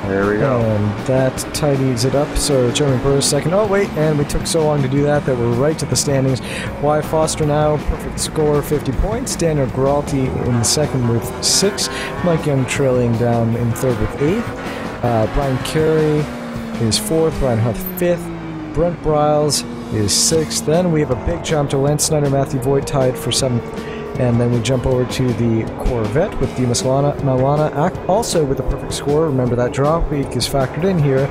There we go. And that tidies it up. So Jeremy Burris second. Oh, wait, and we took so long to do that we're right to the standings. Wyatt Foster now, perfect score, 50 points. Daniel Gralty in second with 6. Mike Young trailing down in third with 8. Brian Carey is 4th. Ryan Huff 5th. Brent Briles is 6th. Then we have a big jump to Lance Snyder, Matthew Voigt tied for 7th. And then we jump over to the Corvette with Dimas Maulana, also with a perfect score. Remember that drop week is factored in here.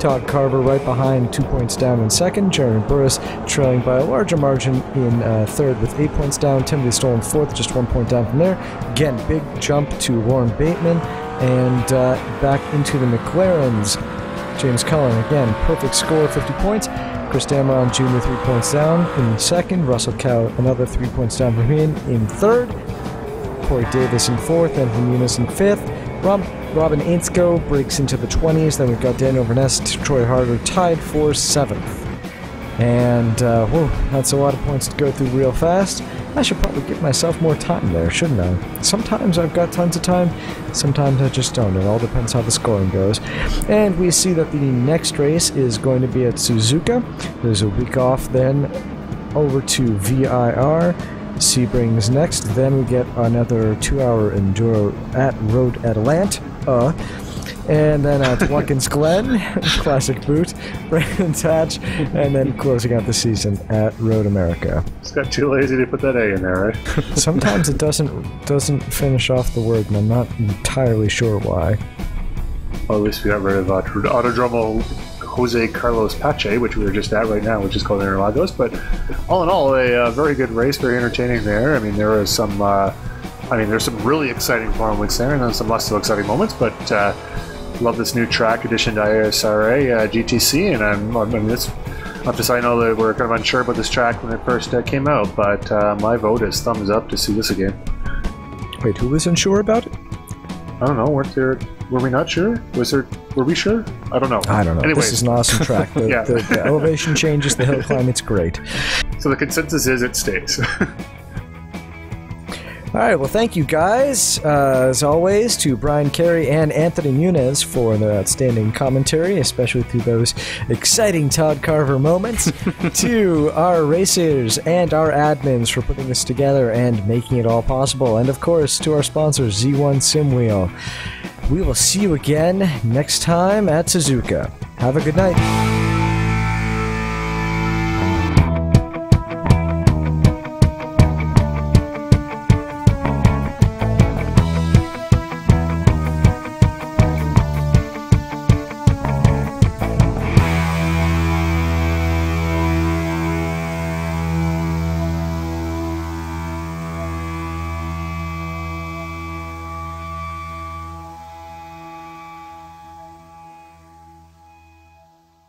Todd Carver right behind, 2 points down in second. Jeremy Burris trailing by a larger margin in third with 8 points down. Timothy Stoll in fourth, just 1 point down from there. Again, big jump to Lauren Bateman. And back into the McLarens. James Cullen, again, perfect score, 50 points. Chris Dameron Jr. 3 points down in second. Russell Cow another 3 points down from him in third. Corey Davis in fourth. Anthony Muniz in fifth. Robin Ainsko breaks into the 20s. Then we've got Daniel Verness, Troy Harder tied for 7th. And whoa, that's a lot of points to go through real fast. I should probably give myself more time there, shouldn't I? Sometimes I've got tons of time, sometimes I just don't. It all depends how the scoring goes. And we see that the next race is going to be at Suzuka. There's a week off then over to VIR. Sebring's next. Then we get another 2-hour enduro at Road Atlanta. And then at Watkins Glen, Classic Boot, Brandon's Hatch, and then closing out the season at Road America. It's got too lazy to put that A in there, right? Sometimes it doesn't finish off the word, and I'm not entirely sure why. Well, at least we got rid of Autodromo Jose Carlos Pache, which we were just at right now, which is called Interlagos. But all in all, a very good race, very entertaining there. I mean, there was some, there's some really exciting moments there, and then some less so exciting moments, but love this new track addition to ISRA GTC, and I know that we're kind of unsure about this track when it first came out, but my vote is thumbs up to see this again. Wait, who was unsure about it? I don't know. Were we not sure? Were we sure? I don't know. I don't know. Anyways. This is an awesome track. The elevation changes, the hill climb, it's great. So the consensus is it stays. All right, well, thank you guys, as always, to Brian Carey and Anthony Muniz for their outstanding commentary, especially through those exciting Todd Carver moments, to our racers and our admins for putting this together and making it all possible, and, of course, to our sponsor, Z1 Simwheel. We will see you again next time at Suzuka. Have a good night.